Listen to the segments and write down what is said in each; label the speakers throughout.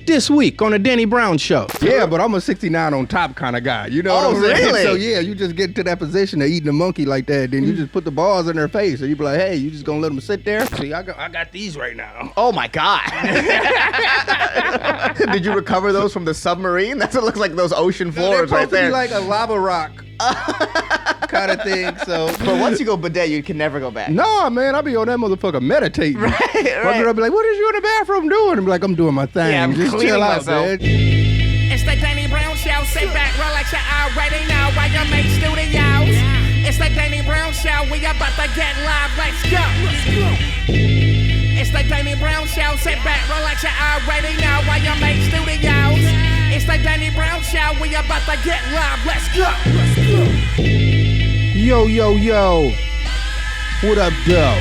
Speaker 1: this week on the Danny Brown Show. Yeah, but I'm a 69 on top kind of guy. You know what I'm saying?
Speaker 2: Really?
Speaker 1: So yeah, you just get to that position of eating a monkey like that, then you just put the balls in their face, and you be like, hey, you just gonna let them sit there? See, I got these right now.
Speaker 2: Oh my God. Did you recover those from the submarine? That's what it looks like, those ocean floors right there.
Speaker 1: Be like a lava rock kind of thing. So,
Speaker 2: but once you go bidet, you can never go back.
Speaker 1: No, man, I be on that motherfucker meditating.
Speaker 2: Right.
Speaker 1: My girl be like, what is you in the bathroom doing? I'm like, I'm doing my thing.
Speaker 2: Yeah, I'm
Speaker 1: just
Speaker 2: cleaning
Speaker 1: chill out,
Speaker 2: myself.
Speaker 1: man.
Speaker 3: It's the Danny Brown Show. Sit back, relax, you already know why you make studios. It's the Danny Brown Show. We about to get live. Let's go. It's the Danny Brown Show. Sit back, relax, you already know why you make studios. It's the Danny Brown Show. We about to get live. Let's go.
Speaker 1: Yo, yo, yo. What up, though?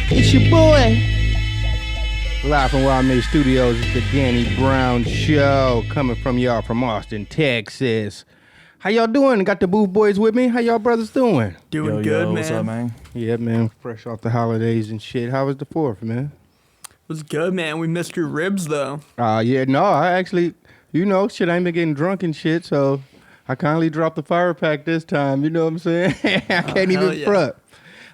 Speaker 1: It's your boy. Live from Wild Made Studios, it's the Danny Brown Show. Coming from y'all from Austin, Texas. How y'all doing? Got the Booth Boys with me? How y'all brothers doing?
Speaker 4: Doing good, man.
Speaker 5: What's up, man?
Speaker 1: Yeah, man. Fresh off the holidays and shit. How was the 4th, man?
Speaker 4: It was good, man. We missed your ribs, though.
Speaker 1: Yeah, no, I actually, shit, I ain't been getting drunk and shit, so I kindly dropped the fire pack this time. You know what I'm saying? I can't even front.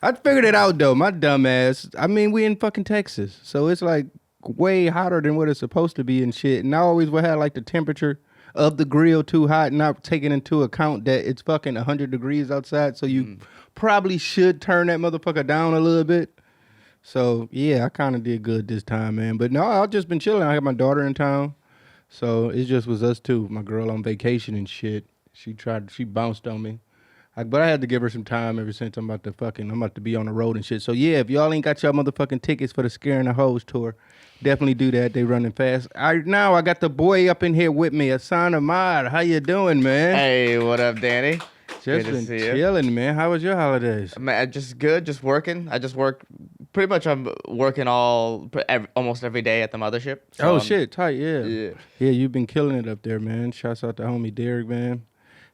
Speaker 1: I figured it out, though. My dumb ass. I mean, we in fucking Texas, so it's like way hotter than what it's supposed to be and shit. And I always would have like the temperature of the grill too hot, not taking into account that it's fucking 100 degrees outside. So you probably should turn that motherfucker down a little bit. So yeah, I kind of did good this time, man. But no, I've just been chilling. I had my daughter in town, so it just was us two. My girl on vacation and shit. She bounced on me. But I had to give her some time ever since I'm about to be on the road and shit. So yeah, if y'all ain't got y'all motherfucking tickets for the Scaring the Hoes tour, definitely do that. They running fast. I got the boy up in here with me, Ehsan Ahmad. How you doing, man?
Speaker 2: Hey, what up, Danny?
Speaker 1: Just been chilling, man. How was your holidays?
Speaker 2: Man, just good, just working. I just work, pretty much I'm working almost every day at the mothership. So
Speaker 1: shit, tight, yeah. Yeah, you've been killing it up there, man. Shouts out to homie Derek, man.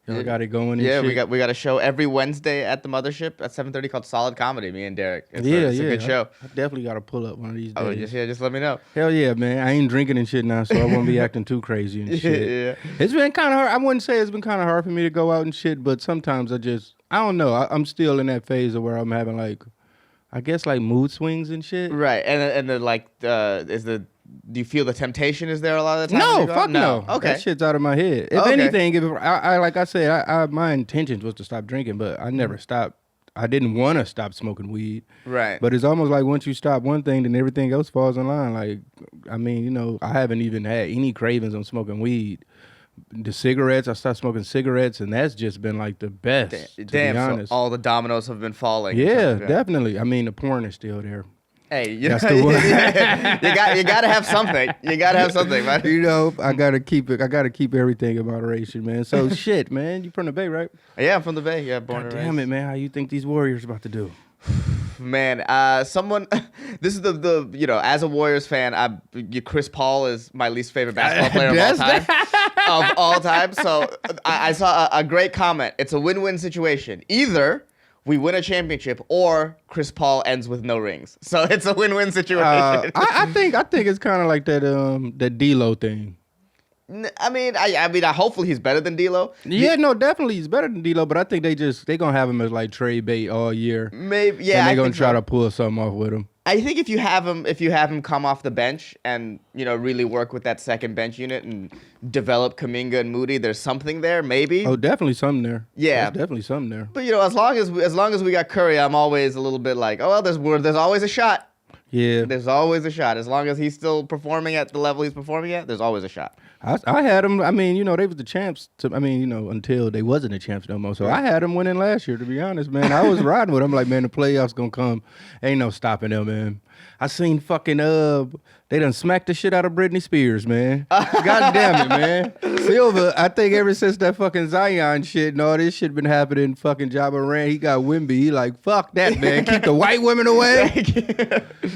Speaker 1: Y'all got it going and shit.
Speaker 2: we got a show every Wednesday at the mothership at 7:30 called Solid Comedy, me and Derek. It's a good show.
Speaker 1: I definitely got to pull up one of these days.
Speaker 2: Just let me know.
Speaker 1: Hell yeah, man. I ain't drinking and shit now, so I won't be acting too crazy and shit.
Speaker 2: Yeah.
Speaker 1: It's been kind of hard. I wouldn't say it's been kind of hard for me to go out and shit, but sometimes I don't know. I'm still in that phase of where I'm having like, I guess like mood swings and shit.
Speaker 2: Right, and the like, do you feel the temptation is there a lot of the time?
Speaker 1: No, fuck no.
Speaker 2: Okay.
Speaker 1: That shit's out of my head. If anything, like I said, my intentions was to stop drinking, but I never stopped. I didn't want to stop smoking weed.
Speaker 2: Right.
Speaker 1: But it's almost like once you stop one thing, then everything else falls in line. Like, I mean, I haven't even had any cravings on smoking weed. The cigarettes, I stopped smoking cigarettes, and that's just been like the best, to be honest.
Speaker 2: So all the dominoes have been falling.
Speaker 1: Yeah, definitely. I mean, the porn is still there.
Speaker 2: Hey,
Speaker 1: That's the one.
Speaker 2: you gotta have something. You gotta have something, man.
Speaker 1: You know, I gotta keep everything in moderation, man. So shit, man. You from the Bay, right?
Speaker 2: Yeah, I'm from the Bay. Yeah, born and raised.
Speaker 1: Damn it, man. How you think these Warriors about to do?
Speaker 2: Man, this is the as a Warriors fan, Chris Paul is my least favorite basketball player of all time. So I saw a great comment. It's a win-win situation. Either we win a championship, or Chris Paul ends with no rings. So it's a win-win situation.
Speaker 1: I think it's kind of like that D-Lo thing.
Speaker 2: I mean, hopefully he's better than D-Lo.
Speaker 1: Yeah, no, definitely he's better than D-Lo, but I think they gonna have him as like trade bait all year.
Speaker 2: Maybe, yeah.
Speaker 1: And they're gonna try to pull something off with him.
Speaker 2: I think if you have him come off the bench and really work with that second bench unit and develop Kuminga and Moody, there's something there, maybe.
Speaker 1: Oh, definitely something there.
Speaker 2: Yeah,
Speaker 1: there's definitely something there.
Speaker 2: But as long as we got Curry, I'm always a little bit like, oh well, there's always a shot.
Speaker 1: Yeah,
Speaker 2: there's always a shot. As long as he's still performing at the level he's performing at, there's always a shot.
Speaker 1: I had him. I mean, they was the champs. Until they wasn't the champs no more. So I had him winning last year. To be honest, man, I was riding with him. Like, man, the playoffs gonna come. Ain't no stopping them, man. I seen fucking they done smacked the shit out of Britney Spears, man. God damn it, man. Silva, I think ever since that fucking Zion shit and all this shit been happening, fucking Ja Morant, he got Wimby. He like, fuck that, man. Keep the white women away.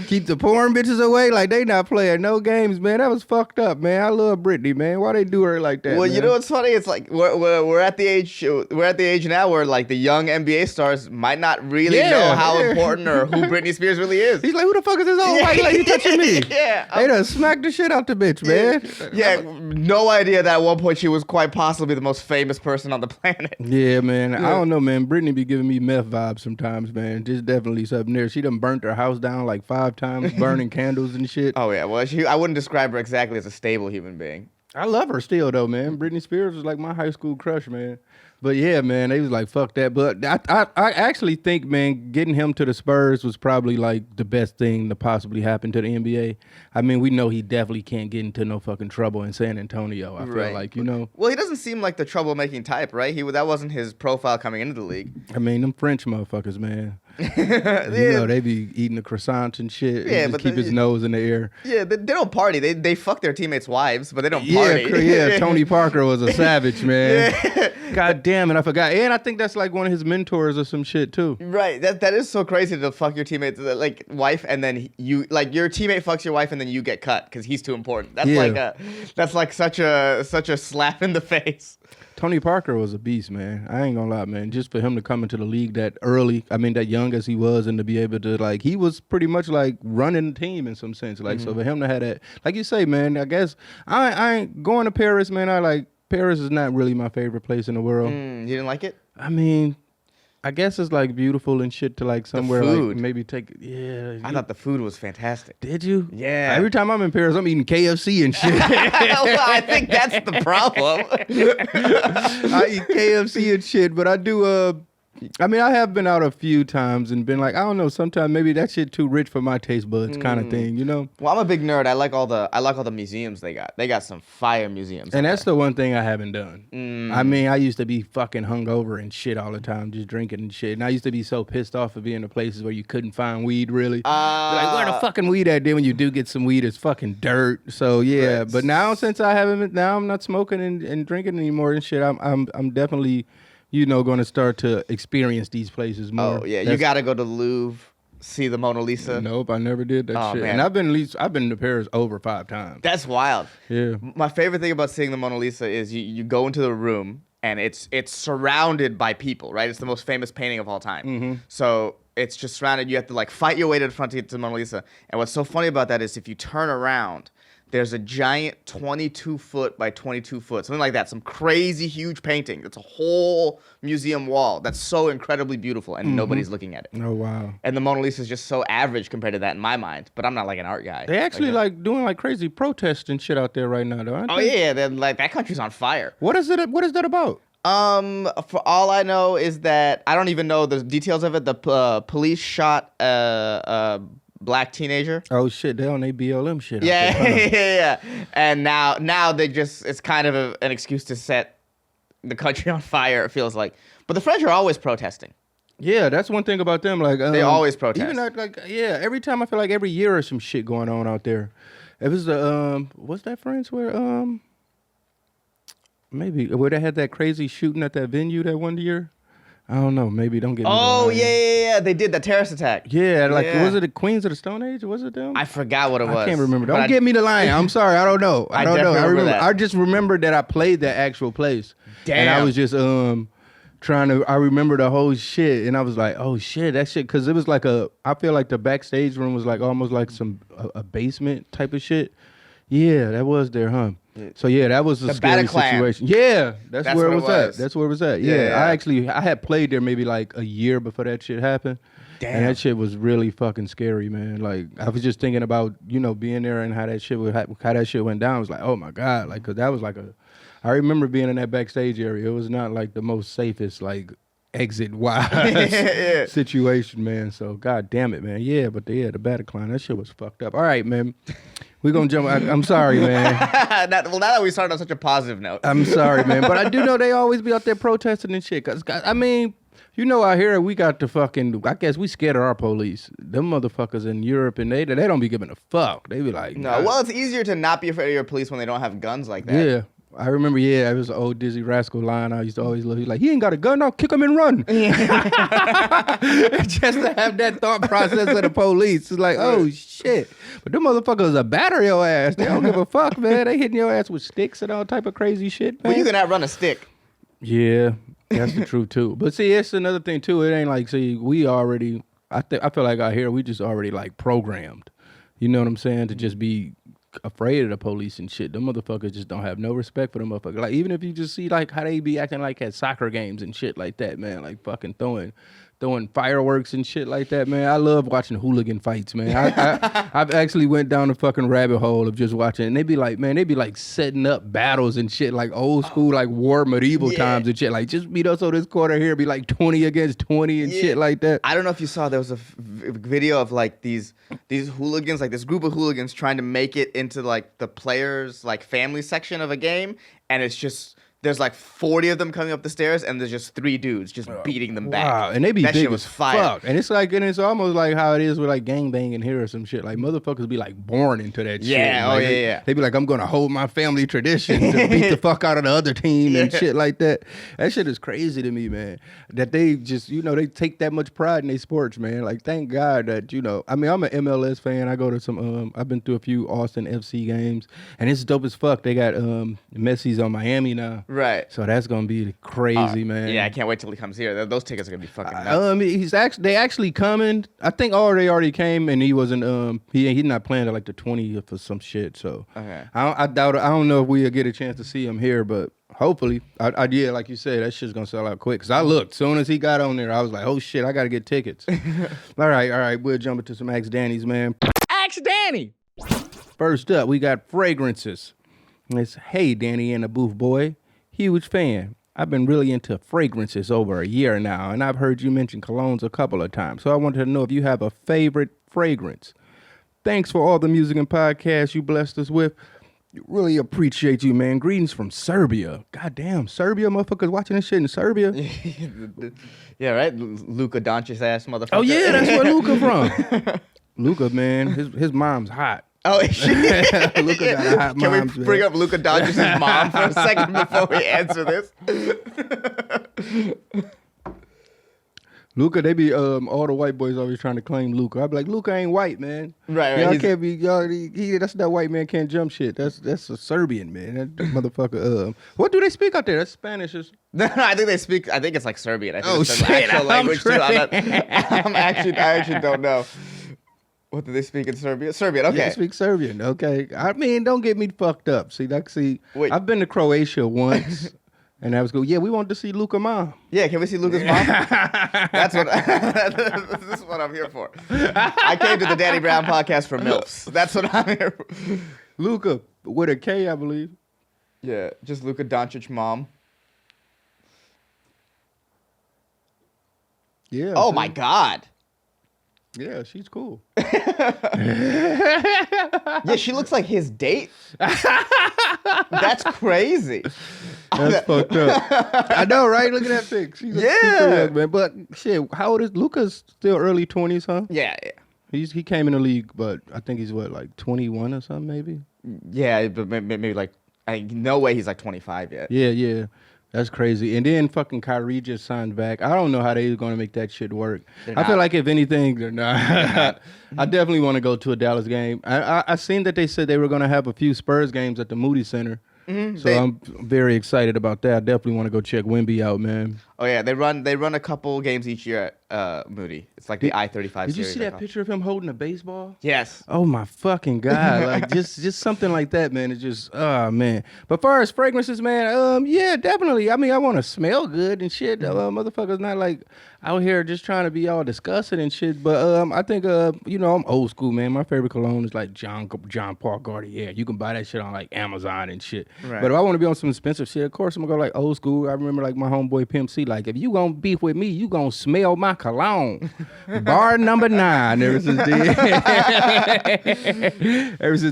Speaker 1: Keep the porn bitches away. Like, they not playing no games, man. That was fucked up, man. I love Britney, man. Why they do her like that?
Speaker 2: Well,
Speaker 1: man?
Speaker 2: You know what's funny? It's like we're at the age now where like the young NBA stars might not really know how important or who Britney Spears really is.
Speaker 1: He's like, who the fuck fuck is this old white lady touching me?
Speaker 2: Yeah.
Speaker 1: They done smacked the shit out the bitch, man.
Speaker 2: Yeah, no idea that at one point she was quite possibly the most famous person on the planet.
Speaker 1: Yeah, man. I don't know, man. Brittany be giving me meth vibes sometimes, man. Just definitely something there. She done burnt her house down like 5 times, burning candles and shit.
Speaker 2: Oh, yeah. Well, I wouldn't describe her exactly as a stable human being.
Speaker 1: I love her still, though, man. Britney Spears was like my high school crush, man. But yeah, man, they was like, fuck that. But I actually think, man, getting him to the Spurs was probably like the best thing to possibly happen to the NBA. I mean, we know he definitely can't get into no fucking trouble in San Antonio. I feel like, you know.
Speaker 2: Well, he doesn't seem like the troublemaking type, right? That wasn't his profile coming into the league.
Speaker 1: I mean, them French motherfuckers, man. You know, they be eating the croissants and shit. Yeah, and just keep his nose in the air.
Speaker 2: Yeah, they don't party. They fuck their teammates' wives, but they don't party.
Speaker 1: Yeah, Tony Parker was a savage, man. Yeah. God damn it, I forgot. And I think that's like one of his mentors or some shit too.
Speaker 2: Right. That is so crazy to fuck your teammate's like wife, and then you like your teammate fucks your wife, and then you get cut because he's too important. That's like such a slap in the face.
Speaker 1: Tony Parker was a beast, man. I ain't gonna lie, man. Just for him to come into the league that early, I mean, that young as he was, and to be able to, like, he was pretty much, like, running the team in some sense. Like, so for him to have that, like you say, man, I guess, I ain't going to Paris, man. Paris is not really my favorite place in the world.
Speaker 2: You didn't like it?
Speaker 1: I mean, I guess it's, like, beautiful and shit to, like, somewhere, like, maybe take,
Speaker 2: I thought the food was fantastic.
Speaker 1: Did you?
Speaker 2: Yeah.
Speaker 1: Every time I'm in Paris, I'm eating KFC and shit.
Speaker 2: Well, I think that's the problem.
Speaker 1: I eat KFC and shit, but I do, I mean, I have been out a few times and been like, I don't know, sometimes maybe that shit too rich for my taste buds kind of thing, you know?
Speaker 2: Well, I'm a big nerd. I like all the museums they got. They got some fire museums.
Speaker 1: And that's the one thing I haven't done. I mean, I used to be fucking hungover and shit all the time, just drinking and shit. And I used to be so pissed off of being in places where you couldn't find weed, really. Like, where the fucking weed at? Then when you do get some weed, it's fucking dirt. So, yeah. Right. But now, since I'm not smoking and drinking anymore and shit, I'm definitely... you know, going to start to experience these places more.
Speaker 2: Oh, yeah. You got to go to the Louvre, see the Mona Lisa.
Speaker 1: Nope, I never did that shit. Man. And I've been to Paris over 5 times.
Speaker 2: That's wild.
Speaker 1: Yeah.
Speaker 2: My favorite thing about seeing the Mona Lisa is you go into the room, and it's surrounded by people, right? It's the most famous painting of all time. Mm-hmm. So it's just surrounded. You have to, like, fight your way to the front to get to the Mona Lisa. And what's so funny about that is if you turn around, there's a giant 22-foot by 22-foot, something like that, some crazy huge painting. It's a whole museum wall that's so incredibly beautiful, and nobody's looking at it.
Speaker 1: Oh, wow.
Speaker 2: And the Mona Lisa is just so average compared to that in my mind, but I'm not like an art guy.
Speaker 1: They actually like doing like crazy protests and shit out there right now, though, aren't
Speaker 2: they? Oh, yeah, they're like, that country's on fire.
Speaker 1: What is that about?
Speaker 2: For all I know is that, I don't even know the details of it, the police shot black teenager.
Speaker 1: Oh shit, they on their BLM shit.
Speaker 2: Yeah, yeah. And now they just, it's kind of an excuse to set the country on fire, it feels like. But the French are always protesting.
Speaker 1: Yeah, that's one thing about them. Like
Speaker 2: they always protest.
Speaker 1: Even every time I feel like every year or some shit going on out there. It was what's that France where maybe where they had that crazy shooting at that venue that one year. I don't know. Maybe don't get me
Speaker 2: wrong. Yeah. They did the terrorist attack.
Speaker 1: Yeah, was it the Queens of the Stone Age? Was it them?
Speaker 2: I forgot what it was.
Speaker 1: I can't remember. Don't get me the line. I'm sorry. I don't know. I don't know. I just remembered that I played that actual place.
Speaker 2: Damn.
Speaker 1: And I was just I remember the whole shit, and I was like, oh shit, that shit, because it was like I feel like the backstage room was like almost like a basement type of shit. Yeah, that was there, huh? So yeah, that was a scary situation. Yeah, that's where it was at. That's where it was at. Yeah. I had played there maybe like a year before that shit happened. Damn. And that shit was really fucking scary, man. Like I was just thinking about, you know, being there and how that shit went down. I was like, oh my God, like, cause that was like I remember being in that backstage area. It was not like the most safest like exit wise situation, man. So God damn it, man. Yeah, but the Bataclan, that shit was fucked up. All right, man. We're gonna jump. I'm sorry, man.
Speaker 2: Now that we started on such a positive note.
Speaker 1: I'm sorry, man. But I do know they always be out there protesting and shit. Cause I mean, you know, out here we got the fucking. I guess we scared of our police. Them motherfuckers in Europe and they don't be giving a fuck. They be like,
Speaker 2: no. Well, it's easier to not be afraid of your police when they don't have guns like that.
Speaker 1: Yeah. I remember, it was an old Dizzy Rascal line I used to always love. He's like, he ain't got a gun, I'll kick him and run. Just to have that thought process of the police. It's like, oh, shit. But them motherfuckers are batter your ass. They don't give a fuck, man. They hitting your ass with sticks and all type of crazy shit, man.
Speaker 2: Well, you can outrun a stick.
Speaker 1: Yeah, that's the truth, too. But see, it's another thing, too. It ain't like, see, we already... I feel like out here we just already like programmed. You know what I'm saying? To just be afraid of the police and shit. Them motherfuckers just don't have no respect for them motherfuckers. Like even if you just see like how they be acting like at soccer games and shit like that, man. Like fucking throwing fireworks and shit like that, man. I love watching hooligan fights, man. I've actually went down the fucking rabbit hole of just watching. And they be like setting up battles and shit, like old school, like war medieval times and shit. Like just beat us on this corner here, be like 20 against 20 and shit like that.
Speaker 2: I don't know if you saw, there was a video of like these hooligans, like this group of hooligans trying to make it into like the players like family section of a game, and it's just. There's like 40 of them coming up the stairs, and there's just 3 dudes just beating them back.
Speaker 1: Wow, and they be
Speaker 2: that
Speaker 1: big
Speaker 2: shit was
Speaker 1: as
Speaker 2: fire.
Speaker 1: fuck. And it's almost like how it is with like gangbanging here or some shit. Like motherfuckers be like born into that shit. Like, They be like, I'm gonna hold my family tradition to beat the fuck out of the other team and shit like that. That shit is crazy to me, man. That they just, they take that much pride in their sports, man. Like thank God that, I mean, I'm an MLS fan. I go to some, I've been through a few Austin FC games, and it's dope as fuck. They got Messi's on Miami now.
Speaker 2: Right.
Speaker 1: So that's gonna be crazy, man.
Speaker 2: Yeah, I can't wait till he comes here. Those tickets are gonna be fucking nuts.
Speaker 1: They actually coming. I think they already came, and he wasn't. He's not playing till like the 20th or some shit. So
Speaker 2: okay.
Speaker 1: I doubt it. I don't know if we'll get a chance to see him here, but hopefully, yeah, like you said, that shit's gonna sell out quick. Cause I looked, soon as he got on there, I was like, oh shit, I gotta get tickets. all right, we'll jump into some Ask Danny's, man.
Speaker 3: Ask Danny.
Speaker 1: First up, we got fragrances. And it's hey Danny and the booth boy. Huge fan. I've been really into fragrances over a year now, and I've heard you mention colognes a couple of times. So I wanted to know if you have a favorite fragrance. Thanks for all the music and podcasts you blessed us with. Really appreciate you, man. Greetings from Serbia. Goddamn, Serbia, motherfuckers watching this shit in Serbia.
Speaker 2: Yeah, right? Luka Doncic ass motherfucker.
Speaker 1: Oh yeah, that's where Luka from. Luka, man, his mom's hot.
Speaker 2: Oh, is she?
Speaker 1: Luka got a hot
Speaker 2: Can
Speaker 1: moms,
Speaker 2: we bring
Speaker 1: man.
Speaker 2: up Luka Doncic's mom for a second before we answer this?
Speaker 1: Luka, they be all the white boys always trying to claim Luka. I be like, Luka ain't white, man.
Speaker 2: Right.
Speaker 1: Y'all can't be that's that white man can't jump shit. That's a Serbian, man. That motherfucker. What do they speak out there? That's Spanish.
Speaker 2: No, I think it's like Serbian. I think
Speaker 1: Oh,
Speaker 2: it's
Speaker 1: shit,
Speaker 2: actual
Speaker 1: I'm
Speaker 2: language too.
Speaker 1: tripping.
Speaker 2: I actually don't know. What do they speak in Serbia? Serbian, okay.
Speaker 1: Yeah, they speak Serbian. Okay. I mean, don't get me fucked up.
Speaker 2: Wait.
Speaker 1: I've been to Croatia once. And that was cool. Yeah, we wanted to see Luka mom.
Speaker 2: Yeah, can we see Luka's mom? That's what this is what I'm here for. I came to the Danny Brown podcast for MILFs. That's what I'm here for.
Speaker 1: Luka with a K, I believe.
Speaker 2: Yeah, just Luka Doncic mom.
Speaker 1: Yeah.
Speaker 2: Oh my God.
Speaker 1: Yeah, she's cool.
Speaker 2: Yeah, she looks like his date. That's crazy.
Speaker 1: That's fucked up. I know, right? Look at that pic. She's super young, man. But shit, how old is Luka's? Still early 20s, huh?
Speaker 2: Yeah.
Speaker 1: He came in the league, but I think he's like 21 or something, maybe.
Speaker 2: Yeah, but maybe like no way he's like 25 yet.
Speaker 1: Yeah. That's crazy. And then fucking Kyrie just signed back. I don't know how they're going to make that shit work. I feel like if anything, they're not. I definitely want to go to a Dallas game. I seen that they said they were going to have a few Spurs games at the Moody Center. So I'm very excited about that. I definitely want to go check Wemby out, man.
Speaker 2: Oh yeah, they run a couple games each year at Moody. It's like the I-35 series.
Speaker 1: Did you see that picture of him holding a baseball?
Speaker 2: Yes.
Speaker 1: Oh my fucking God. Like just something like that, man. It's just man. But far as fragrances, man, yeah, definitely. I mean, I want to smell good and shit. Motherfuckers not like out here just trying to be all disgusting and shit. But I think I'm old school, man. My favorite cologne is like John Paul Gaultier. You can buy that shit on like Amazon and shit. Right. But if I want to be on some expensive shit, of course I'm gonna go like old school. I remember like my homeboy Pimp C, like if you gonna beef with me, you gonna smell my cologne. Bar number 9. Ever since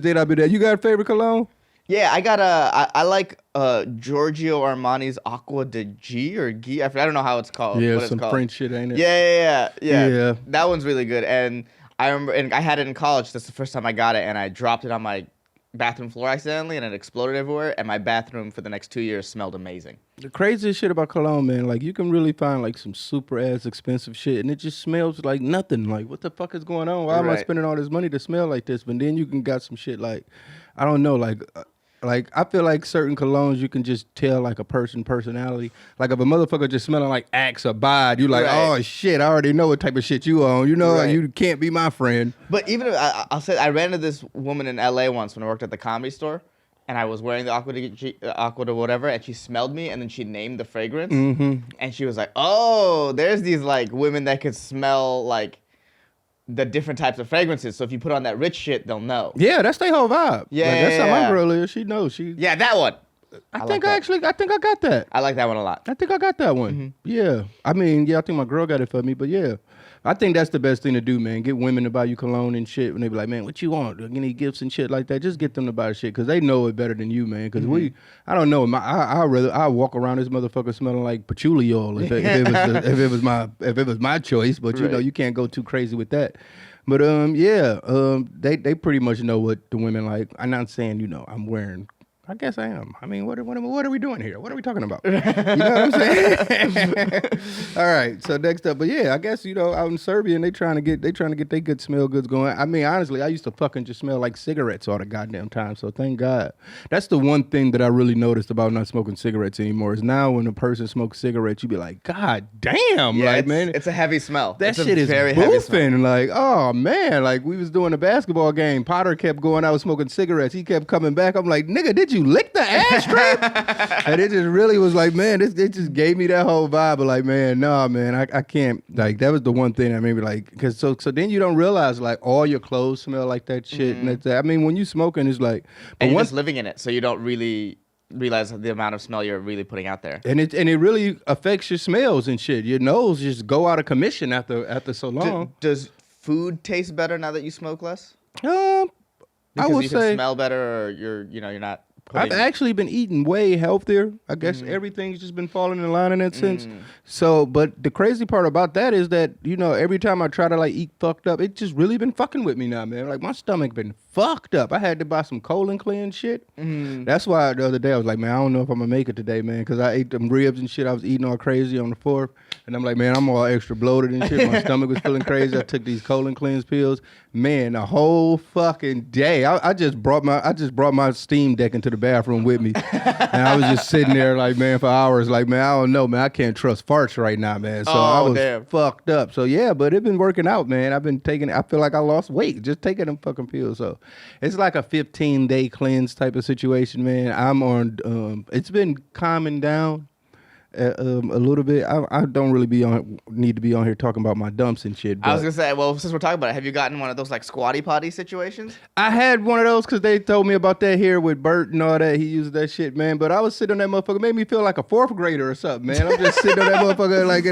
Speaker 1: then, I've been there. You got a favorite cologne?
Speaker 2: Yeah, I like Giorgio Armani's Acqua di G or G. I don't know how it's called.
Speaker 1: Yeah,
Speaker 2: what
Speaker 1: some
Speaker 2: it's called.
Speaker 1: French shit, ain't it?
Speaker 2: Yeah. That one's really good. And I remember, and I had it in college. That's the first time I got it, and I dropped it on my bathroom floor accidentally, and it exploded everywhere. And my bathroom for the next 2 years smelled amazing.
Speaker 1: The craziest shit about cologne, man, like you can really find like some super ass expensive shit, and it just smells like nothing. Like what the fuck is going on? Why am I spending all this money to smell like this? But then you can got some shit like, I don't know, like Like, I feel like certain colognes, you can just tell, like, a personality. Like, if a motherfucker just smelling like Axe or Bod, you like, oh, shit, I already know what type of shit you own. You know, like, you can't be my friend.
Speaker 2: But even, I'll say, I ran into this woman in L.A. once when I worked at the Comedy Store, and I was wearing the Aqua or whatever, and she smelled me, and then she named the fragrance. Mm-hmm. And she was like, oh, there's these, like, women that could smell, like, the different types of fragrances. So if you put on that rich shit, they'll know.
Speaker 1: Yeah, that's their whole vibe.
Speaker 2: Yeah,
Speaker 1: like, that's how my girl is. She knows.
Speaker 2: Yeah, that one.
Speaker 1: I think I got that.
Speaker 2: I like that one a lot.
Speaker 1: I think I got that one. Mm-hmm. Yeah. I mean, I think my girl got it for me, but yeah. I think that's the best thing to do, man. Get women to buy you cologne and shit. When they be like, man, what you want? Any gifts and shit like that? Just get them to buy shit because they know it better than you, man. Because I don't know. I walk around this motherfucker smelling like patchouli oil if it was my choice. But you know, you can't go too crazy with that. But they pretty much know what the women like. I'm not saying, you know, I'm wearing. I guess I am. I mean, what are we doing here? What are we talking about? You know what I'm saying? All right. So next up, but yeah, I guess, you know, out in Serbia, they trying to get their good smell goods going. I mean, honestly, I used to fucking just smell like cigarettes all the goddamn time. So thank God. That's the one thing that I really noticed about not smoking cigarettes anymore. Is now when a person smokes cigarettes, you be like, God damn,
Speaker 2: yeah,
Speaker 1: like man,
Speaker 2: it's a heavy smell.
Speaker 1: That shit is very heavy smell. Like, oh man, like we was doing a basketball game. Potter kept going out smoking cigarettes. He kept coming back. I'm like, nigga, did you lick the ashtray? And it just really was like, man, it just gave me that whole vibe of like, man, nah, man, I can't. Like, that was the one thing that made me like, because so then you don't realize like all your clothes smell like that shit. And that's that. I mean, when you smoking, it's like,
Speaker 2: and you're just living in it, so you don't really realize the amount of smell you're really putting out there.
Speaker 1: And it really affects your smells and shit. Your nose just go out of commission after so long.
Speaker 2: Does food taste better now that you smoke less?
Speaker 1: I would
Speaker 2: you
Speaker 1: say
Speaker 2: can smell better, or you're not.
Speaker 1: I've actually been eating way healthier. I guess everything's just been falling in line in that sense. So, but the crazy part about that is that, you know, every time I try to like eat fucked up, it just really been fucking with me now, man. Like my stomach been fucked up. I had to buy some colon cleanse shit. That's why the other day I was like, man, I don't know if I'm gonna make it today, man, because I ate them ribs and shit. I was eating all crazy on the 4th, and I'm like, man, I'm all extra bloated and shit. My stomach was feeling crazy. I took these colon cleanse pills. Man, the whole fucking day, I just brought my Steam Deck into the bathroom with me, and I was just sitting there like, man, for hours. Like, man, I don't know, man, I can't trust farts right now, man. So I was fucked up. So yeah, but it been working out, man. I've been taking. I feel like I lost weight just taking them fucking pills. So it's like a 15-day cleanse type of situation, man. I'm on. It's been calming down a little bit. I don't really need to be on here talking about my dumps and shit.
Speaker 2: I was gonna say, well, since we're talking about it, have you gotten one of those like squatty potty situations?
Speaker 1: I had one of those because they told me about that here with Bert and all that. He used that shit, man. But I was sitting on that motherfucker, made me feel like a 4th grader or something, man. I'm just sitting on that motherfucker like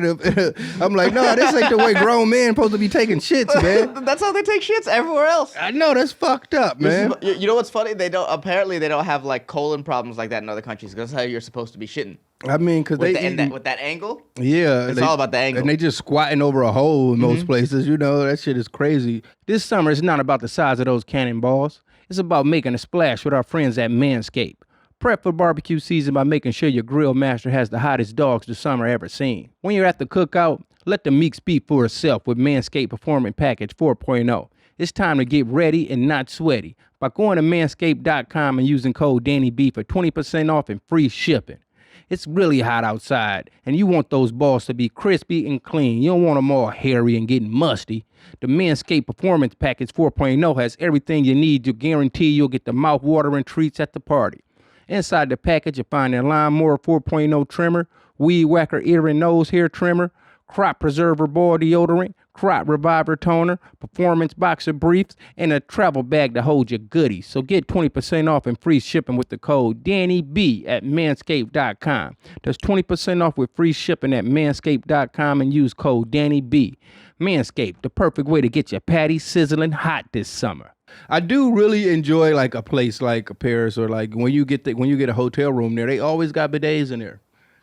Speaker 1: I'm like, no, this ain't the way grown men supposed to be taking shits, man.
Speaker 2: That's how they take shits everywhere else.
Speaker 1: I know, that's fucked up, man.
Speaker 2: You know what's funny? They don't have like colon problems like that in other countries. That's how you're supposed to be shitting.
Speaker 1: I mean, because with
Speaker 2: that angle,
Speaker 1: yeah,
Speaker 2: it's all about the angle,
Speaker 1: and they just squatting over a hole in most places. You know, that shit is crazy. This summer is not about the size of those cannonballs. It's about making a splash with our friends at Manscaped. Prep for barbecue season by making sure your grill master has the hottest dogs the summer ever seen. When you're at the cookout, let the meat speak for itself with Manscaped Performance Package 4.0. It's time to get ready and not sweaty by going to manscaped.com and using code DannyB for 20% off and free shipping. It's really hot outside, and you want those balls to be crispy and clean. You don't want them all hairy and getting musty. The Manscaped Performance Package 4.0 has everything you need to guarantee you'll get the mouth-watering treats at the party. Inside the package, you'll find a Lawnmower 4.0 trimmer, Weed Whacker ear and nose hair trimmer, Crop Preserver ball deodorant, Crop Reviver toner, Performance boxer briefs, and a travel bag to hold your goodies. So get 20% off and free shipping with the code DannyB at manscaped.com. That's 20% off with free shipping at manscaped.com and use code DannyB. Manscaped, the perfect way to get your patty sizzling hot this summer. I do really enjoy like a place like Paris or like when you get a hotel room there, they always got bidets in there.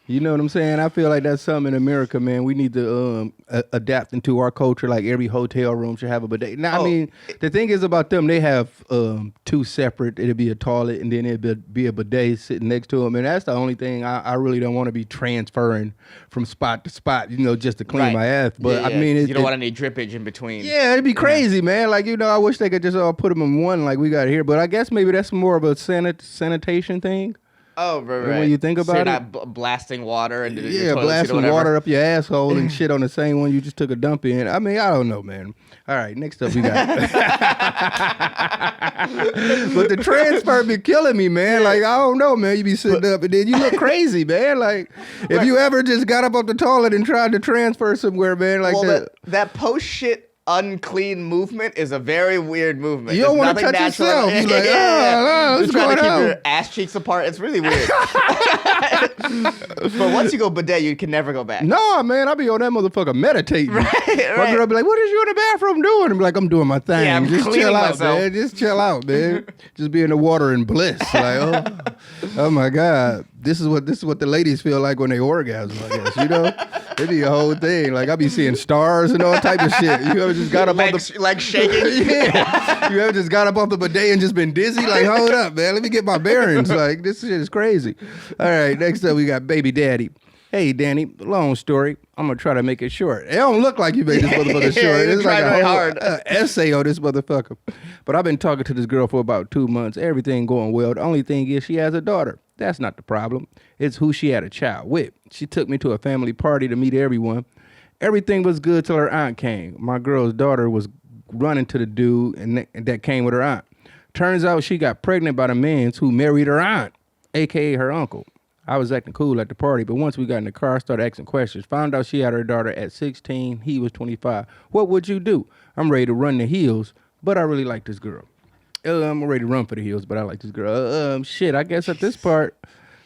Speaker 1: You know what I'm saying? I feel like that's something in America, man. We need to adapt into our culture. Like every hotel room should have a bidet. Now, I mean, the thing is about them, they have two separate. It'll be a toilet, and then it'll be a bidet sitting next to them. And that's the only thing I really don't want to be transferring from spot to spot, just to clean my ass. But I mean,
Speaker 2: you don't want any drippage in between.
Speaker 1: Yeah, it'd be crazy, man. Like, I wish they could just all put them in one like we got here. But I guess maybe that's more of a sanitation thing.
Speaker 2: Oh, right.
Speaker 1: When you think about
Speaker 2: you're not blasting water into your toilet
Speaker 1: blasting water up your asshole and shit on the same one you just took a dump in. I mean, I don't know, man. All right, next up we got. But the transfer be killing me, man. Like, I don't know, man. You be sitting up and then you look crazy, man. Like, if you ever just got up off the toilet and tried to transfer somewhere, man, like
Speaker 2: that post shit unclean movement is a very weird movement.
Speaker 1: You don't want to touch yourself. You're like,
Speaker 2: what's going on? Keep your ass cheeks apart. It's really weird. But once you go bidet, you can never go back.
Speaker 1: No, man, I'll be on that motherfucker meditating.
Speaker 2: Right.
Speaker 1: My girl be like, what is you in the bathroom doing? I'm like, I'm doing my thing.
Speaker 2: Yeah, I'm
Speaker 1: just chill out,
Speaker 2: myself.
Speaker 1: man. Just chill out, man. Just be in the water in bliss. Like, oh my God. This is what the ladies feel like when they orgasm, I guess, It'd be a whole thing. Like, I be seeing stars and all type of shit. You ever just got up
Speaker 2: off the... Like shaking?
Speaker 1: Yeah. You ever just got up off the bidet and just been dizzy? Like, hold up, man. Let me get my bearings. Like, this shit is crazy. All right, next up we got Baby Daddy. Hey, Danny, long story. I'm going to try to make it short. It don't look like you made this motherfucker short. It's like a whole essay on this motherfucker. But I've been talking to this girl for about 2 months. Everything going well. The only thing is she has a daughter. That's not the problem. It's who she had a child with. She took me to a family party to meet everyone. Everything was good till her aunt came. My girl's daughter was running to the dude and that came with her aunt. Turns out she got pregnant by the man who married her aunt, a.k.a. her uncle. I was acting cool at the party, but once we got in the car, I started asking questions. Found out she had her daughter at 16. He was 25. What would you do? I'm ready to run the hills, but I really like this girl. I'm ready to run for the hills, but I like this girl. Shit, I guess at this part,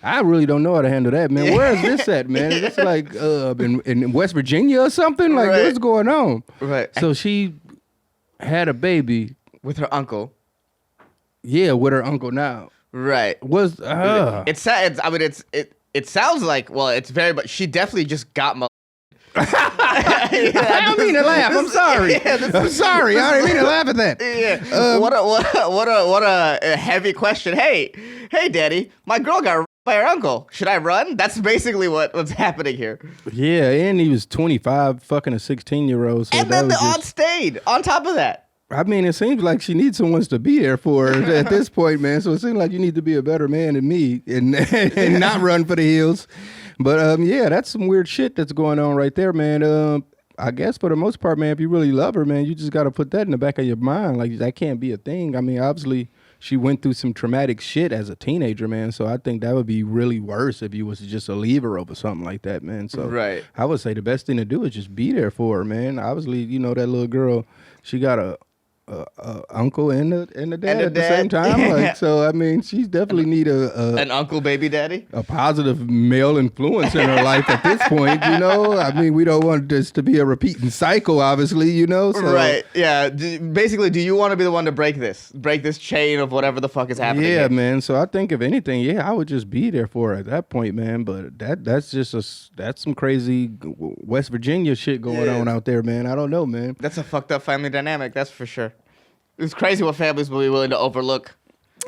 Speaker 1: I really don't know how to handle that, man. Where is this at, man? Is this like in West Virginia or something? Like, what's going on?
Speaker 2: Right.
Speaker 1: So she had a baby.
Speaker 2: With her uncle.
Speaker 1: Yeah, with her uncle now.
Speaker 2: Right. It sounds like, well, it's very, but she definitely just got
Speaker 1: I don't mean to laugh. I'm sorry. I'm sorry. I didn't mean to laugh at that.
Speaker 2: Yeah. What a heavy question. Hey, Daddy, my girl got raped by her uncle. Should I run? That's basically what's happening here.
Speaker 1: Yeah, and he was 25, fucking a 16-year-old. So
Speaker 2: and then the aunt stayed on top of that.
Speaker 1: I mean, it seems like she needs someone to be there for her at this point, man. So it seems like you need to be a better man than me and not run for the hills. But yeah, that's some weird shit that's going on right there, man. I guess for the most part, man, if you really love her, man, you just got to put that in the back of your mind. Like, that can't be a thing. I mean, obviously, she went through some traumatic shit as a teenager, man. So I think that would be really worse if you was just to leave her over something like that, man. So
Speaker 2: right.
Speaker 1: I would say the best thing to do is just be there for her, man. Obviously, that little girl, she got a uncle and the dad at the same time.
Speaker 2: Yeah.
Speaker 1: Like, so I mean, she definitely need
Speaker 2: an uncle baby daddy,
Speaker 1: a positive male influence in her life at this point. I mean, we don't want this to be a repeating cycle, obviously. So.
Speaker 2: Right? Yeah. Basically, do you want to be the one to break this chain of whatever the fuck is happening?
Speaker 1: Yeah,
Speaker 2: here?
Speaker 1: Man. So I think if anything, I would just be there for her at that point, man. But that's some crazy West Virginia shit going on out there, man. I don't know, man.
Speaker 2: That's a fucked up family dynamic. That's for sure. It's crazy what families will be willing to overlook.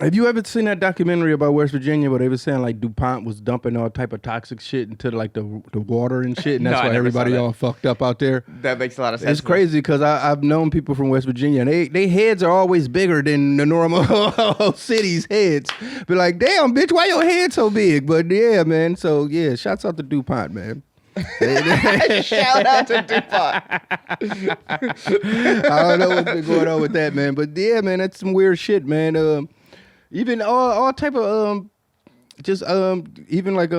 Speaker 1: Have you ever seen that documentary about West Virginia where they were saying like DuPont was dumping all type of toxic shit into like the water and shit, and that's why everybody all fucked up out there?
Speaker 2: That makes a lot of sense.
Speaker 1: It's crazy because I've known people from West Virginia, and they heads are always bigger than the normal city's heads. Be like, damn, bitch, why your head so big? But yeah, man. So yeah, shouts out to DuPont, man.
Speaker 2: Shout out to DuPont.
Speaker 1: I don't know what's been going on with that, man. But yeah, man, that's some weird shit, man. Even all type of even like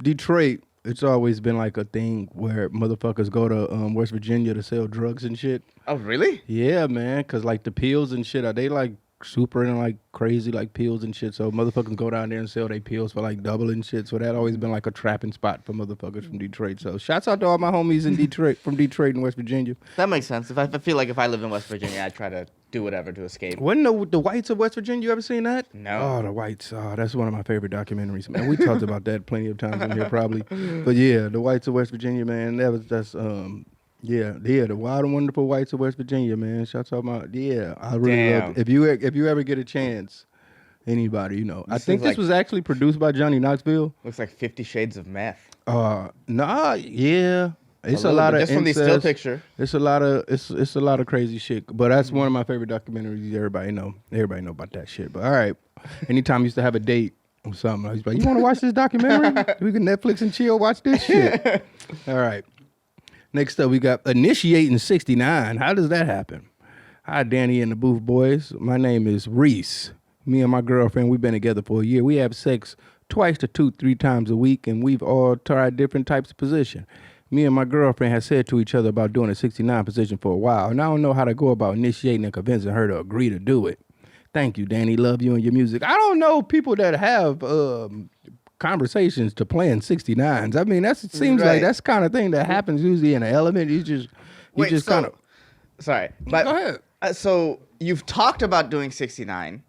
Speaker 1: Detroit, it's always been like a thing where motherfuckers go to West Virginia to sell drugs and shit.
Speaker 2: Oh, really?
Speaker 1: Yeah, man, because like the pills and shit, they like super into like crazy like pills and shit. So motherfuckers go down there and sell their pills for like double and shit. So that always been like a trapping spot for motherfuckers from Detroit. So shouts out to all my homies in Detroit, from Detroit and West Virginia.
Speaker 2: That makes sense. I feel like if I lived in West Virginia, I'd try to do whatever to escape.
Speaker 1: Wasn't the Whites of West Virginia? You ever seen that?
Speaker 2: No.
Speaker 1: Oh, the Whites. Oh, that's one of my favorite documentaries, man. We talked about that plenty of times in here, probably. But yeah, the Whites of West Virginia, man. The wild and wonderful Whites of West Virginia, man. Shouts out I really love it. If you ever get a chance, anybody, you know. I think this was actually produced by Johnny Knoxville.
Speaker 2: Looks like 50 Shades of Meth.
Speaker 1: Yeah. It's a lot of
Speaker 2: just from the still picture.
Speaker 1: It's a lot of crazy shit. But that's one of my favorite documentaries. Everybody know about that shit. But all right. Anytime I used to have a date or something, I was like, you want to watch this documentary? We can Netflix and chill, watch this shit. All right. Next up, we got Initiating 69. How does that happen? Hi, Danny and the Booth Boys. My name is Reese. Me and my girlfriend, we've been together for a year. We have sex twice to 2-3 times a week, and we've all tried different types of position. Me and my girlfriend have said to each other about doing a 69 position for a while, and I don't know how to go about initiating and convincing her to agree to do it. Thank you, Danny. Love you and your music. I don't know people that have conversations to playing 69s. I mean, seems like that's kind of thing that happens usually in an element.
Speaker 2: Sorry, but
Speaker 1: go ahead.
Speaker 2: So you've talked about doing 69,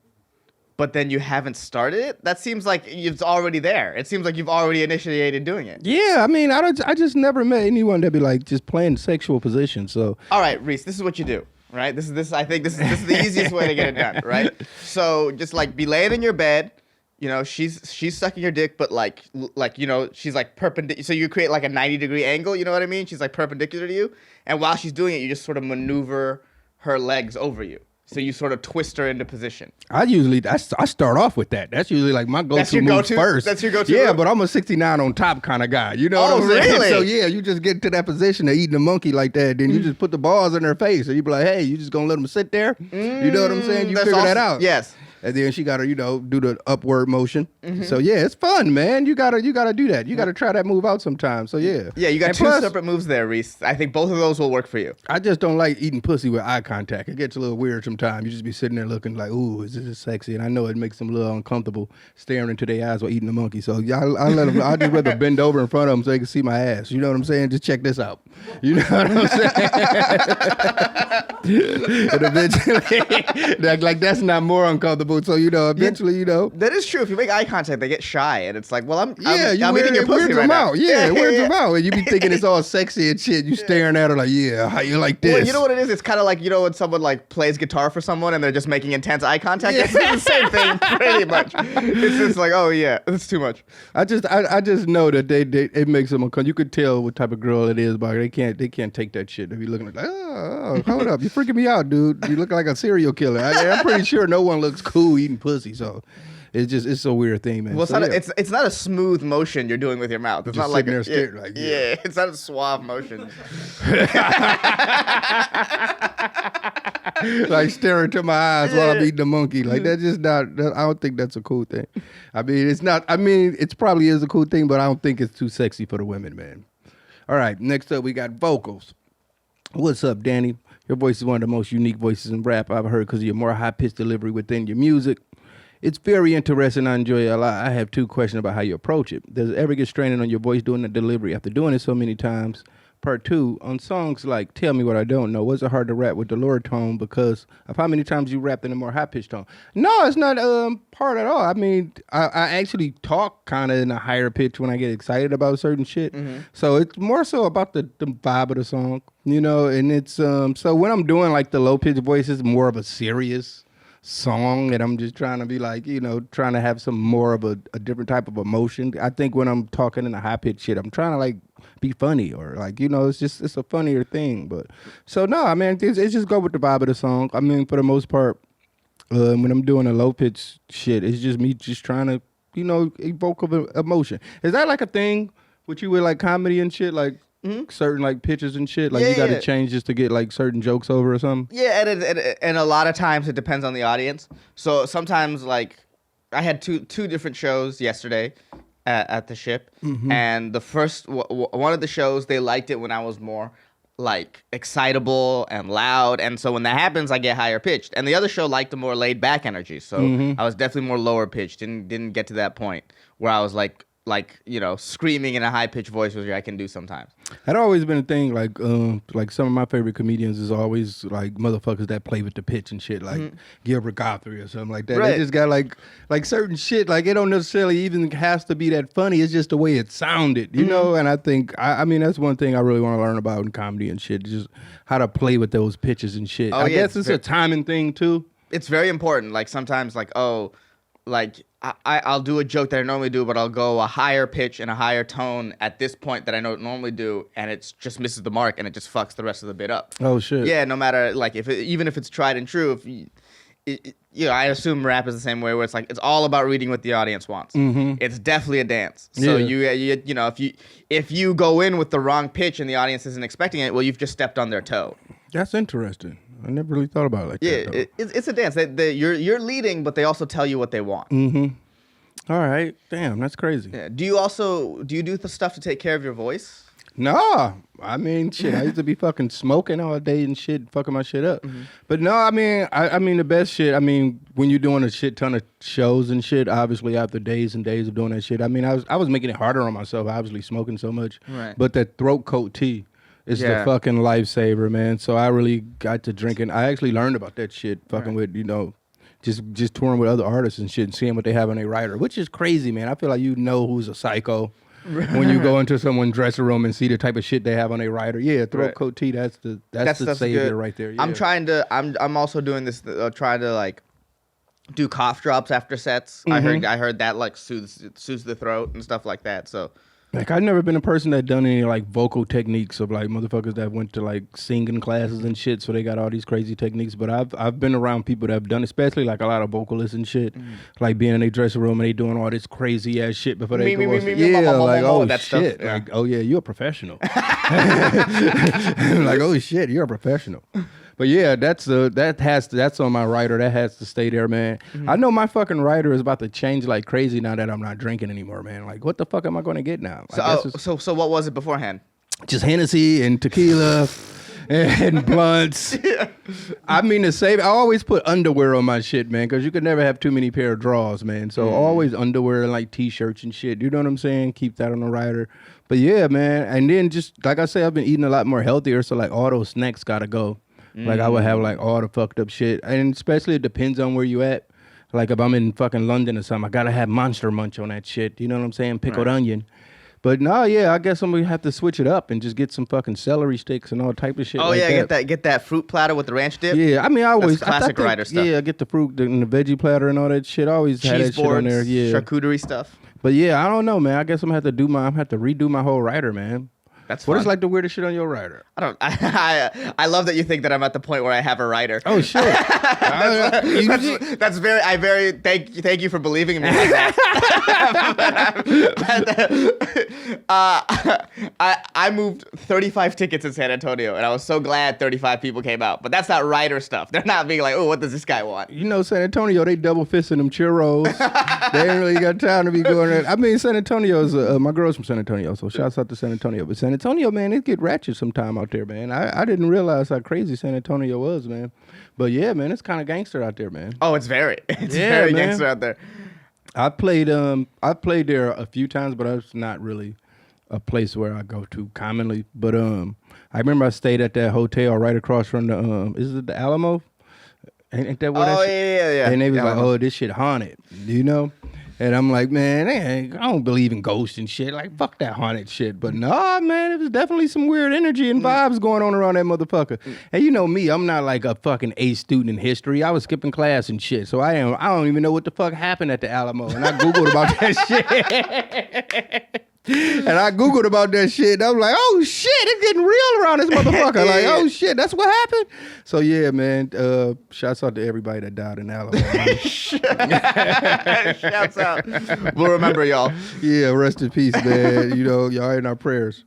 Speaker 2: but then you haven't started it? That seems like it's already there. It seems like you've already initiated doing it.
Speaker 1: Yeah, I mean, I just never met anyone that'd be like just playing sexual positions. So
Speaker 2: all right, Reese, this is what you do. Right? I think this is the easiest way to get it done, right? So just like be laying in your bed. You know, she's sucking your dick, but like you know, she's like perpendicular. So you create like a 90-degree angle. You know what I mean? She's like perpendicular to you, and while she's doing it, you just sort of maneuver her legs over you. So you sort of twist her into position. I
Speaker 1: start off with that. That's usually like my go-to move first.
Speaker 2: That's your go-to.
Speaker 1: Yeah,
Speaker 2: move?
Speaker 1: But I'm a 69 on top kind of guy. You know what I'm saying?
Speaker 2: Really?
Speaker 1: So yeah, you just get to that position of eating a monkey like that. Then you just put the balls in her face, and you be like, hey, you just gonna let them sit there? You know what I'm saying? You figure that out.
Speaker 2: Yes.
Speaker 1: And then she got to, do the upward motion. Mm-hmm. So yeah, it's fun, man. You gotta do that. You gotta try that move out sometime. So yeah.
Speaker 2: Yeah, you got two separate moves there, Reese. I think both of those will work for you.
Speaker 1: I just don't like eating pussy with eye contact. It gets a little weird sometimes. You just be sitting there looking like, ooh, is this sexy? And I know it makes them a little uncomfortable staring into their eyes while eating a monkey. So yeah, I let them. I just rather bend over in front of them so they can see my ass. You know what I'm saying? Just check this out. You know what I'm saying? And eventually, like that's not more uncomfortable. So eventually.
Speaker 2: That is true. If you make eye contact, they get shy, and it's like, well, I'm eating your
Speaker 1: it
Speaker 2: pussy
Speaker 1: weirds
Speaker 2: right
Speaker 1: them
Speaker 2: now.
Speaker 1: out. Yeah, it weirds them out. And you be thinking it's all sexy and shit. You staring at her like, yeah, how you like this?
Speaker 2: Well, you know what it is? It's kind of like, when someone like plays guitar for someone and they're just making intense eye contact. Yeah. It's the same thing, pretty much. It's just like, oh yeah, it's too much.
Speaker 1: I just know that it makes them uncomfortable. You could tell what type of girl it is, but they can't take that shit. They be looking like, oh, hold up, you're freaking me out, dude. You look like a serial killer. I'm pretty sure no one looks cool eating pussy. So it's a weird thing, man.
Speaker 2: Well, it's not a smooth motion you're doing with your mouth. It's
Speaker 1: just
Speaker 2: not like
Speaker 1: it's
Speaker 2: not a suave motion.
Speaker 1: Like staring to my eyes while I'm eating a monkey. Like that's just not. I don't think that's a cool thing. I mean, it's not. I mean, it probably is a cool thing, but I don't think it's too sexy for the women, man. All right, next up we got vocals. What's up, Danny? Your voice is one of the most unique voices in rap I've heard because of your more high-pitched delivery within your music. It's very interesting. I enjoy it a lot. I have 2 questions about how you approach it. Does it ever get straining on your voice doing the delivery after doing it so many times? Part 2, on songs like Tell Me What I Don't Know, was it hard to rap with the lower tone because of how many times you rapped in a more high-pitched tone? No, it's not hard at all. I mean, I actually talk kind of in a higher pitch when I get excited about certain shit. Mm-hmm. So it's more so about the vibe of the song, and it's so when I'm doing like the low-pitched voice, it's more of a serious song and I'm just trying to be like, trying to have some more of a different type of emotion. I think when I'm talking in a high-pitched shit, I'm trying to like be funny or like, it's a funnier thing. But so no, I mean, it's just go with the vibe of the song. I mean, for the most part, when I'm doing a low-pitched shit, it's just me just trying to, evoke emotion. Is that like a thing with you with like comedy and shit? Like, certain like pitches and shit, like you got to change just to get like certain jokes over or something.
Speaker 2: Yeah, and a lot of times it depends on the audience. So sometimes like I had two different shows yesterday at the Ship, and the first one of the shows they liked it when I was more like excitable and loud, and so when that happens, I get higher pitched. And the other show liked a more laid back energy, so I was definitely more lower pitched. Didn't get to that point where I was like screaming in a high pitched voice, which I can do sometimes.
Speaker 1: That always been a thing. Like some of my favorite comedians is always like motherfuckers that play with the pitch and shit, like Gilbert Gottfried or something like that.
Speaker 2: Right.
Speaker 1: They just got like certain shit. Like it don't necessarily even has to be that funny. It's just the way it sounded, you know. And I think I mean that's one thing I really want to learn about in comedy and shit. Just how to play with those pitches and shit. I guess it's a timing thing too.
Speaker 2: It's very important. Like sometimes, I'll do a joke that I normally do, but I'll go a higher pitch and a higher tone at this point that I don't normally do, and it just misses the mark, and it just fucks the rest of the bit up.
Speaker 1: Oh shit!
Speaker 2: Yeah, no matter even if it's tried and true, I assume rap is the same way, where it's like it's all about reading what the audience wants. It's definitely a dance. So if you go in with the wrong pitch and the audience isn't expecting it, well, you've just stepped on their toe.
Speaker 1: That's interesting. I never really thought about it like that.
Speaker 2: Yeah, it's a dance. You're leading, but they also tell you what they want.
Speaker 1: All right. Damn, that's crazy.
Speaker 2: Yeah. Do you do the stuff to take care of your voice?
Speaker 1: No. I mean, shit, I used to be fucking smoking all day and shit, fucking my shit up. But no, I mean, the best shit, I mean, when you're doing a shit ton of shows and shit, obviously after days and days of doing that shit, I mean, I was making it harder on myself, obviously smoking so much.
Speaker 2: Right.
Speaker 1: But that throat coat tea is the fucking lifesaver, man. So I really got to drinking. I actually learned about that shit, fucking with, just touring with other artists and shit and seeing what they have on their rider, which is crazy, man. I feel like you know who's a psycho when you go into someone's dressing room and see the type of shit they have on their rider. Yeah, throat coat tea, that's the savior right there. Yeah.
Speaker 2: I'm also doing this, trying to like do cough drops after sets. I heard that like soothes the throat and stuff like that. So.
Speaker 1: Like, I've never been a person that done any, like, vocal techniques of, like, motherfuckers that went to, like, singing classes and shit, so they got all these crazy techniques. But I've been around people that have done, especially, like, a lot of vocalists and shit, like, being in their dressing room and they doing all this crazy-ass shit before they go on. Yeah, like, oh, that shit. Stuff, yeah. Like, oh, yeah, you're a professional. Like, oh, shit, you're a professional. But yeah, that's on my rider. That has to stay there, man. I know my fucking rider is about to change like crazy now that I'm not drinking anymore, man. Like, what the fuck am I going to get now?
Speaker 2: So what was it beforehand?
Speaker 1: Just Hennessy and tequila and blunts. I mean, I always put underwear on my shit, man, because you could never have too many pair of drawers, man. So always underwear and like t-shirts and shit. You know what I'm saying? Keep that on the rider. But yeah, man. And then just like I say, I've been eating a lot more healthier. So like all those snacks gotta go. Like I would have like all the fucked up shit, and especially it depends on where you at. Like if I'm in fucking London or something, I gotta have Monster Munch on that shit. You know what I'm saying? Pickled onion. But no, yeah, I guess I'm gonna have to switch it up and just get some fucking celery sticks and all type of shit.
Speaker 2: Oh
Speaker 1: like
Speaker 2: yeah,
Speaker 1: that.
Speaker 2: get that fruit platter with the ranch dip.
Speaker 1: Yeah, I mean, I always
Speaker 2: classic rider stuff.
Speaker 1: Yeah, I get the fruit and the veggie platter and all that shit. I always had that shit on there. Yeah,
Speaker 2: charcuterie stuff.
Speaker 1: But yeah, I don't know, man. I guess I'm gonna have to redo my whole rider, man.
Speaker 2: That's fun.
Speaker 1: What is like the weirdest shit on your rider?
Speaker 2: I love that you think that I'm at the point where I have a rider.
Speaker 1: Oh shit!
Speaker 2: That's very thank you for believing in me like that. I moved 35 tickets in San Antonio, and I was so glad 35 people came out. But that's not rider stuff. They're not being like, oh, what does this guy want?
Speaker 1: You know, San Antonio, they double fisting them churros. They ain't really got time to be going there. I mean, San Antonio's my girl's from San Antonio, so shouts out to San Antonio. But San Antonio, man, it get ratchet sometime out there, man. I didn't realize how crazy San Antonio was, man. But yeah, man, it's kind of gangster out there, man.
Speaker 2: Oh, it's very gangster out there.
Speaker 1: I played there a few times, but it's not really a place where I go to commonly. But I remember I stayed at that hotel right across from the is it the Alamo? Ain't that what?
Speaker 2: Oh yeah.
Speaker 1: And they was like, oh, this shit haunted, you know. And I'm like, man, I don't believe in ghosts and shit. Like, fuck that haunted shit. But nah, man, it was definitely some weird energy and vibes going on around that motherfucker. And you know me, I'm not like a fucking A student in history. I was skipping class and shit. So I don't even know what the fuck happened at the Alamo. And I Googled about that shit. And I Googled about that shit. And I was like, oh shit, it's getting real around this motherfucker. Like, oh shit, that's what happened? So yeah, man, shouts out to everybody that died in Alabama.
Speaker 2: Shouts out. We'll remember y'all.
Speaker 1: Yeah, rest in peace, man. You know, y'all in our prayers.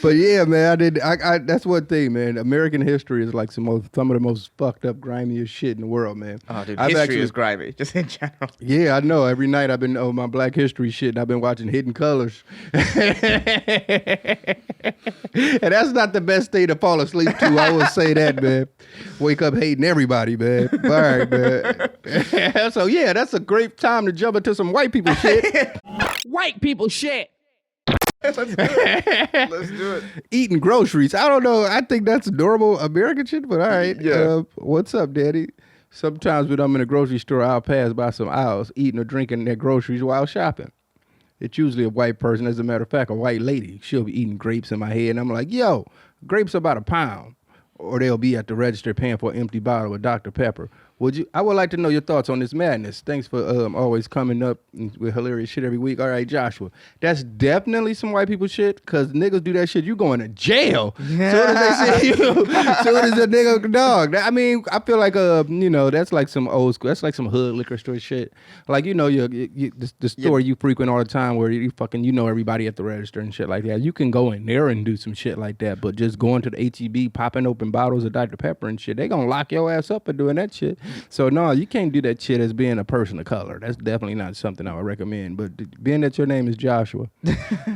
Speaker 1: But yeah, man, I did. That's one thing, man. American history is like some of the most fucked up, grimiest shit in the world, man.
Speaker 2: Oh, dude, history is grimy, just in general.
Speaker 1: Yeah, I know. Every night I've been on my Black History shit, and I've been watching Hidden Colors. And that's not the best day to fall asleep to. I will say that, man. Wake up hating everybody, man. All right, man. So yeah, that's a great time to jump into some white people shit.
Speaker 3: White people shit.
Speaker 2: Let's do it. Let's do it.
Speaker 1: Eating groceries. I don't know. I think that's normal American shit, but all right.
Speaker 2: Yeah.
Speaker 1: What's up, Daddy? Sometimes when I'm in a grocery store, I'll pass by some aisles eating or drinking their groceries while shopping. It's usually a white person. As a matter of fact, a white lady. She'll be eating grapes in my head, and I'm like, yo, grapes are about a pound. Or they'll be at the register paying for an empty bottle of Dr. Pepper. I would like to know your thoughts on this madness. Thanks for always coming up with hilarious shit every week. All right, Joshua. That's definitely some white people shit, because niggas do that shit, you going to jail. Yeah. Soon as they see you, soon as a nigga dog. I mean, I feel like, that's like some old school, that's like some hood liquor store shit. Like, the store you frequent all the time where you fucking, everybody at the register and shit like that. You can go in there and do some shit like that, but just going to the H-E-B, popping open bottles of Dr. Pepper and shit, they gonna lock your ass up for doing that shit. So no, you can't do that shit as being a person of color. That's definitely not something I would recommend. But being that your name is Joshua,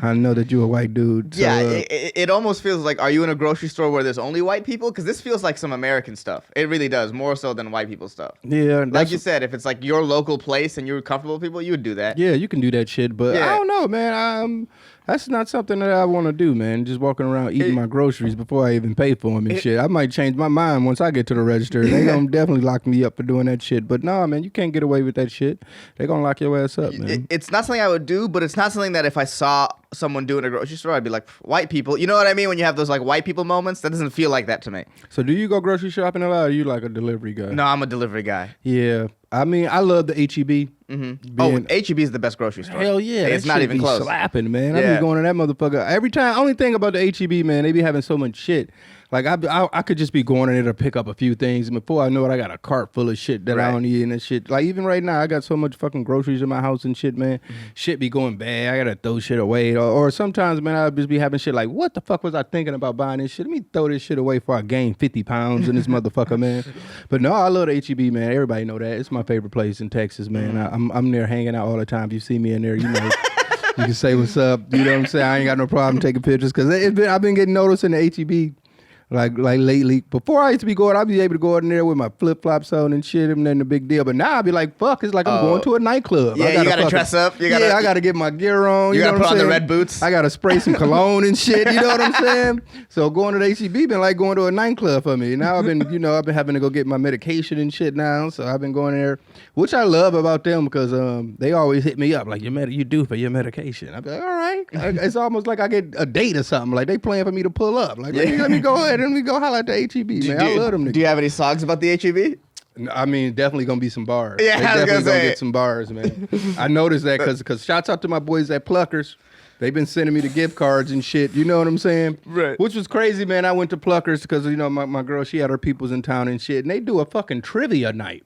Speaker 1: I know that you're a white dude. So,
Speaker 2: yeah, it almost feels like, are you in a grocery store where there's only white people? Because this feels like some American stuff. It really does, more so than white people stuff.
Speaker 1: Yeah.
Speaker 2: Like you said, if it's like your local place and you're comfortable with people, you would do that.
Speaker 1: Yeah, you can do that shit. But I don't know, man. That's not something that I want to do, man. Just walking around eating my groceries before I even pay for them and shit. I might change my mind once I get to the register. They gonna definitely lock me up for doing that shit. But nah, man, you can't get away with that shit. They gonna lock your ass up, man.
Speaker 2: It's not something I would do, but it's not something that if I saw someone do in a grocery store, I'd be like, white people. You know what I mean? When you have those like white people moments, that doesn't feel like that to me.
Speaker 1: So do you go grocery shopping a lot, or are you like a delivery guy?
Speaker 2: No, I'm a delivery guy.
Speaker 1: Yeah. I mean, I love the H-E-B.
Speaker 2: Mm-hmm. H-E-B is the best grocery store.
Speaker 1: Hell yeah.
Speaker 2: It's not even close.
Speaker 1: Slapping, man. I be going to that motherfucker. Every time, only thing about the H-E-B, man, they be having so much shit. Like, I could just be going in there to pick up a few things. And before I know it, I got a cart full of shit that I don't need and that shit. Like, even right now, I got so much fucking groceries in my house and shit, man. Shit be going bad. I got to throw shit away. Or sometimes, man, I'll just be having shit like, what the fuck was I thinking about buying this shit? Let me throw this shit away before I gain 50 pounds in this motherfucker, man. But no, I love the H-E-B, man. Everybody know that. It's my favorite place in Texas, man. I'm there hanging out all the time. If you see me in there, you know. You can say what's up. You know what I'm saying? I ain't got no problem taking pictures, because I've been getting noticed in the H-E-B. Like lately. Before I used to be going, I'd be able to go in there with my flip-flops on and shit, and then the big deal. But now I'd be like, fuck, it's like I'm going to a nightclub.
Speaker 2: Yeah, you gotta dress up. I
Speaker 1: gotta get my gear on.
Speaker 2: You gotta put on the red boots.
Speaker 1: I gotta spray some cologne and shit. You know what I'm saying? So going to the HEB been like going to a nightclub for me. Now I've been having to go get my medication and shit now. So I've been going there, which I love about them, because they always hit me up like, you due for your medication. I'd be like, all right. It's almost like I get a date or something. Like they playing for me to pull up. Like let me go ahead and let me go holler at the HEB, man. I love them niggas.
Speaker 2: Do you have any songs about the HEB?
Speaker 1: I mean, definitely gonna be some bars.
Speaker 2: Yeah,
Speaker 1: they
Speaker 2: I was
Speaker 1: definitely
Speaker 2: gonna
Speaker 1: get some bars, man. I noticed that because shouts out to my boys at Pluckers. They've been sending me the gift cards and shit. You know what I'm saying?
Speaker 2: Right.
Speaker 1: Which was crazy, man. I went to Pluckers because, my girl, she had her peoples in town and shit. And they do a fucking trivia night.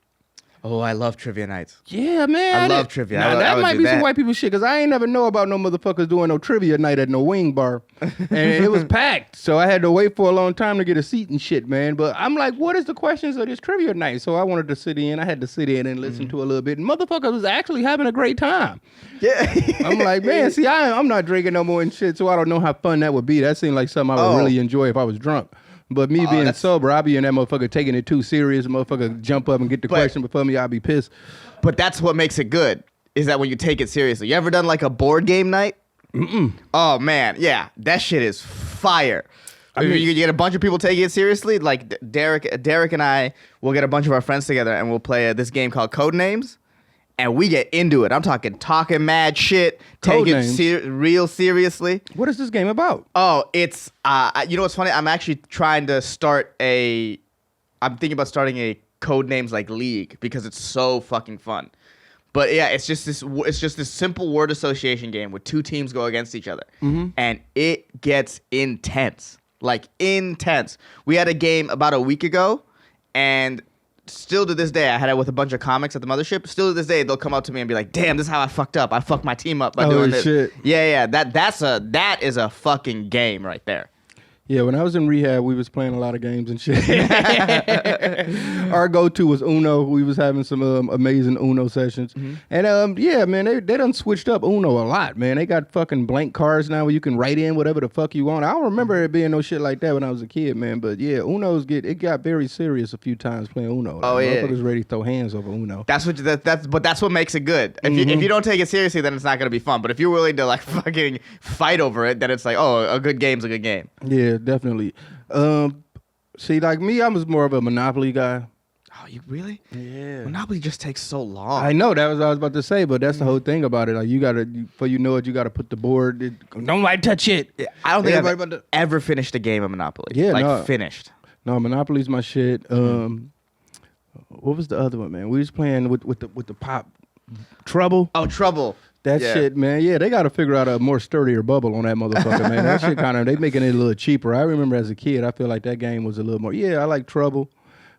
Speaker 2: Oh, I love trivia nights.
Speaker 1: Yeah, man.
Speaker 2: I love trivia.
Speaker 1: Now, that might be some white people shit, because I ain't never know about no motherfuckers doing no trivia night at no wing bar. And it was packed. So I had to wait for a long time to get a seat and shit, man. But I'm like, what is the questions of this trivia night? So I wanted to sit in. I had to sit in and listen to a little bit. And motherfuckers was actually having a great time.
Speaker 2: Yeah.
Speaker 1: I'm like, man, see, I'm not drinking no more and shit, so I don't know how fun that would be. That seemed like something I would really enjoy if I was drunk. But me being sober, I'll be in that motherfucker taking it too serious. Motherfucker jump up and get the question before me, I'll be pissed.
Speaker 2: But that's what makes it good, is that when you take it seriously. You ever done like a board game night?
Speaker 1: Mm-mm.
Speaker 2: Oh, man. Yeah. That shit is fire. I mean, you get a bunch of people taking it seriously. Like Derek and I will get a bunch of our friends together and we'll play this game called Codenames. And we get into it. I'm talking mad shit, take it real seriously.
Speaker 1: What is this game about?
Speaker 2: Oh, it's, you know what's funny? I'm actually trying to I'm thinking about starting a Codenames like league, because it's so fucking fun. But yeah, it's just this simple word association game where two teams go against each other. Mm-hmm. And it gets intense. Like intense. We had a game about a week ago, and still to this day, I had it with a bunch of comics at the mothership. Still to this day, they'll come up to me and be like, "Damn, this is how I fucked up. I fucked my team up by doing this."
Speaker 1: Shit.
Speaker 2: Yeah. That is a fucking game right there.
Speaker 1: Yeah, when I was in rehab, we was playing a lot of games and shit. Our go-to was Uno. We was having some amazing Uno sessions. And yeah, man, they done switched up Uno a lot, man. They got fucking blank cards now where you can write in whatever the fuck you want. I don't remember it being no shit like that when I was a kid, man. But yeah, it got very serious a few times playing Uno.
Speaker 2: Oh, yeah.
Speaker 1: Motherfuckers ready to throw hands over Uno.
Speaker 2: That's what makes it good. If you don't take it seriously, then it's not gonna be fun. But if you're willing to like fucking fight over it, then it's like, oh, a good game's a good game.
Speaker 1: Yeah, definitely. See, like me, I was more of a Monopoly guy.
Speaker 2: Oh, you really?
Speaker 1: Yeah.
Speaker 2: Monopoly just takes so long.
Speaker 1: I know, that was what I was about to say, but that's the whole thing about it. Like you gotta put the board. Nobody touch it.
Speaker 2: Yeah, I don't think I've ever finished a game of Monopoly.
Speaker 1: Yeah,
Speaker 2: like finished.
Speaker 1: No, Monopoly's my shit. What was the other one, man? We was playing with the pop Trouble.
Speaker 2: Oh, Trouble.
Speaker 1: That shit, man. Yeah, they got to figure out a more sturdier bubble on that motherfucker, man. That shit they making it a little cheaper. I remember as a kid, I feel like that game was a little more. Yeah, I like Trouble.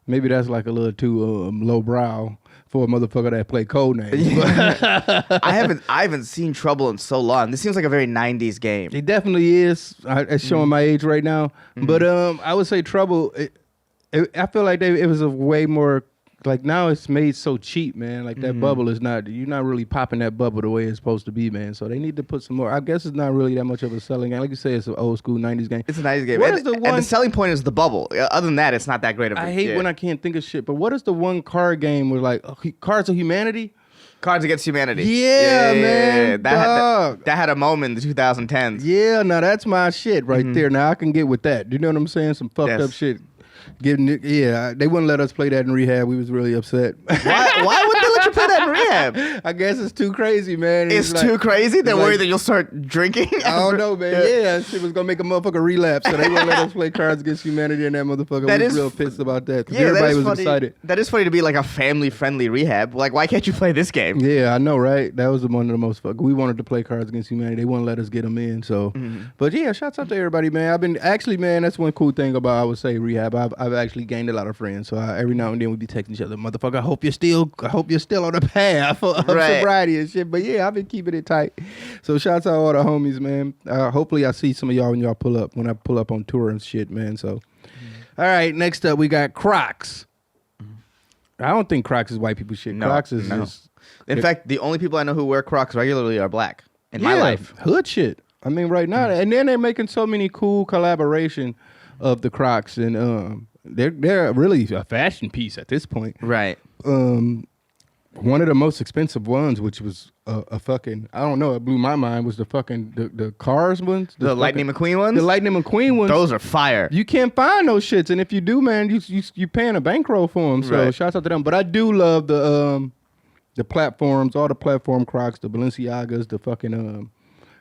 Speaker 1: Maybe that's like a little too lowbrow for a motherfucker that play Codenames.
Speaker 2: I haven't seen Trouble in so long. This seems like a very 90s game.
Speaker 1: It definitely is. It's showing my age right now. But I would say Trouble. I feel like it was a way more. Like now it's made so cheap, man. Like that bubble is you're not really popping that bubble the way it's supposed to be, man. So they need to put some more. I guess it's not really that much of a selling game. Like you say, it's an old school 90s game.
Speaker 2: It's a 90s game.
Speaker 1: What is the one?
Speaker 2: And the selling point is the bubble. Other than that, it's not that great of a game.
Speaker 1: I hate when I can't think of shit. But what is the one card game where like Cards of Humanity?
Speaker 2: Cards Against Humanity.
Speaker 1: Yeah, man.
Speaker 2: That had a moment in the 2010s.
Speaker 1: Yeah, now that's my shit right there. Now I can get with that. You know what I'm saying? Some fucked up shit. They wouldn't let us play that in rehab. We was really upset.
Speaker 2: Why wouldn't they let you play that in rehab?
Speaker 1: I guess it's too crazy, man.
Speaker 2: It's like, too crazy? They're worried that you'll start drinking?
Speaker 1: I don't know, man. Yeah, shit was going to make a motherfucker relapse, so they wouldn't let us play Cards Against Humanity, and that motherfucker was real pissed about that. Yeah, everybody was excited.
Speaker 2: That is funny to be like a family-friendly rehab. Like, why can't you play this game?
Speaker 1: Yeah, I know, right? That was one of the most we wanted to play Cards Against Humanity. They wouldn't let us get them in, so. But yeah, shouts out to everybody, man. That's one cool thing about, I would say, rehab. I've actually gained a lot of friends, so every now and then we be texting each other, motherfucker, I hope you're still on the path of sobriety and shit. But yeah, I've been keeping it tight. So shouts out all the homies, man. Hopefully I see some of y'all when I pull up on tour and shit, man. So all right, next up we got Crocs. I don't think Crocs is white people shit.
Speaker 2: No,
Speaker 1: Crocs is just,
Speaker 2: in fact, the only people I know who wear Crocs regularly are black in my life.
Speaker 1: Hood shit. I mean, right now, and then they're making so many cool collaboration of the Crocs, and they're really a fashion piece at this point.
Speaker 2: Right.
Speaker 1: One of the most expensive ones, which was a fucking, I don't know, it blew my mind, was the fucking the Cars ones.
Speaker 2: The Lightning McQueen ones?
Speaker 1: The Lightning McQueen ones.
Speaker 2: Those are fire.
Speaker 1: You can't find those shits, and if you do, man, you paying a bankroll for them. So shouts out to them. But I do love the platforms, all the platform Crocs, the Balenciagas, the fucking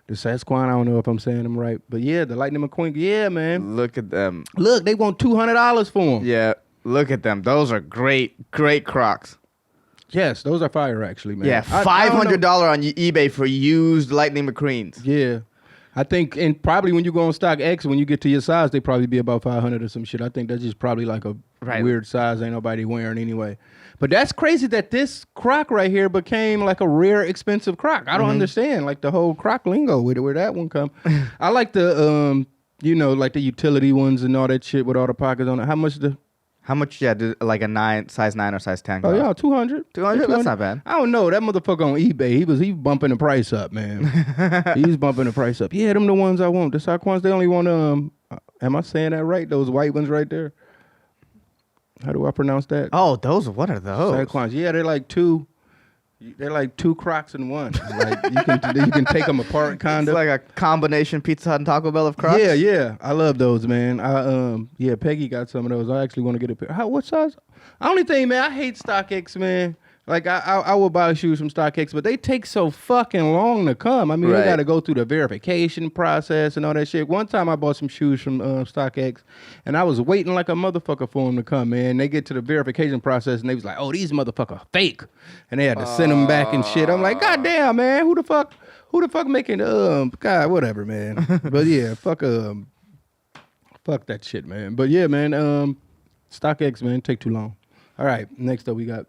Speaker 1: the Sasquatch. I don't know if I'm saying them right, but yeah, the Lightning McQueen. Yeah, man.
Speaker 2: Look at them.
Speaker 1: Look, they want $200 for them.
Speaker 2: Yeah, look at them. Those are great Crocs.
Speaker 1: Yes, those are fire, actually, man.
Speaker 2: Yeah, $500 on eBay for used Lightning McQueens.
Speaker 1: Yeah. I think, and probably when you go on StockX, when you get to your size, they probably be about 500 or some shit. I think that's just probably like a weird size ain't nobody wearing anyway. But that's crazy that this Croc right here became like a rare, expensive Croc. I don't understand, like the whole Croc lingo, where that one come. I like the, like the utility ones and all that shit with all the pockets on it. How much,
Speaker 2: like a size 9 or size 10?
Speaker 1: Oh, yeah, 200.
Speaker 2: 200? That's not bad.
Speaker 1: I don't know. That motherfucker on eBay, he bumping the price up, man. He's bumping the price up. Yeah, them the ones I want. The Cyraxx, they only want, am I saying that right? Those white ones right there. How do I pronounce that?
Speaker 2: Oh, what are those?
Speaker 1: Cyraxx. Yeah, they're like two Crocs in one. Like you can take them apart, kind of.
Speaker 2: It's like a combination Pizza Hut and Taco Bell of Crocs.
Speaker 1: Yeah. I love those, man. Peggy got some of those. I actually want to get a pair. What size? Only thing, man, I hate StockX, man. Like I will buy shoes from StockX, but they take so fucking long to come. I mean, they got to go through the verification process and all that shit. One time I bought some shoes from StockX, and I was waiting like a motherfucker for them to come, man. They get to the verification process, and they was like, "Oh, these motherfuckers fake," and they had to send them back and shit. I'm like, God damn, man, who the fuck making God, whatever, man. But yeah, fuck that shit, man. But yeah, man, StockX, man, take too long. All right, next up we got.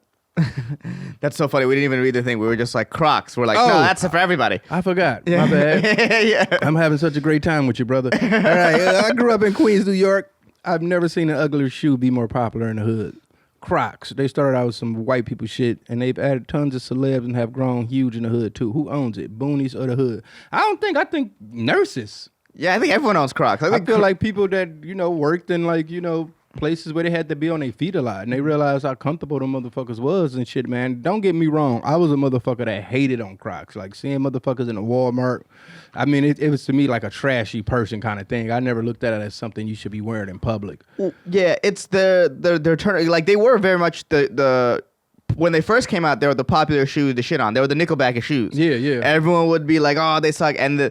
Speaker 2: That's so funny. We didn't even read the thing. We were just like Crocs. We're like, no, that's for everybody.
Speaker 1: I forgot. My bad.
Speaker 2: Yeah.
Speaker 1: I'm having such a great time with you, brother. All right, I grew up in Queens, New York. I've never seen an uglier shoe be more popular in the hood. Crocs. They started out with some white people shit, and they've added tons of celebs and have grown huge in the hood too. Who owns it? Boonies or the hood? I think nurses.
Speaker 2: Yeah, I think everyone owns Crocs.
Speaker 1: I feel like people that, worked in places where they had to be on their feet a lot, and they realized how comfortable them motherfuckers was and shit, man. Don't get me wrong. I was a motherfucker that hated on Crocs. Like seeing motherfuckers in a Walmart. I mean, it was to me like a trashy person kind of thing. I never looked at it as something you should be wearing in public.
Speaker 2: Yeah, it's their turn. Like they were very much the when they first came out, they were the popular shoes to shit on. They were the Nickelback of shoes.
Speaker 1: Yeah, yeah.
Speaker 2: Everyone would be like, oh, they suck. And their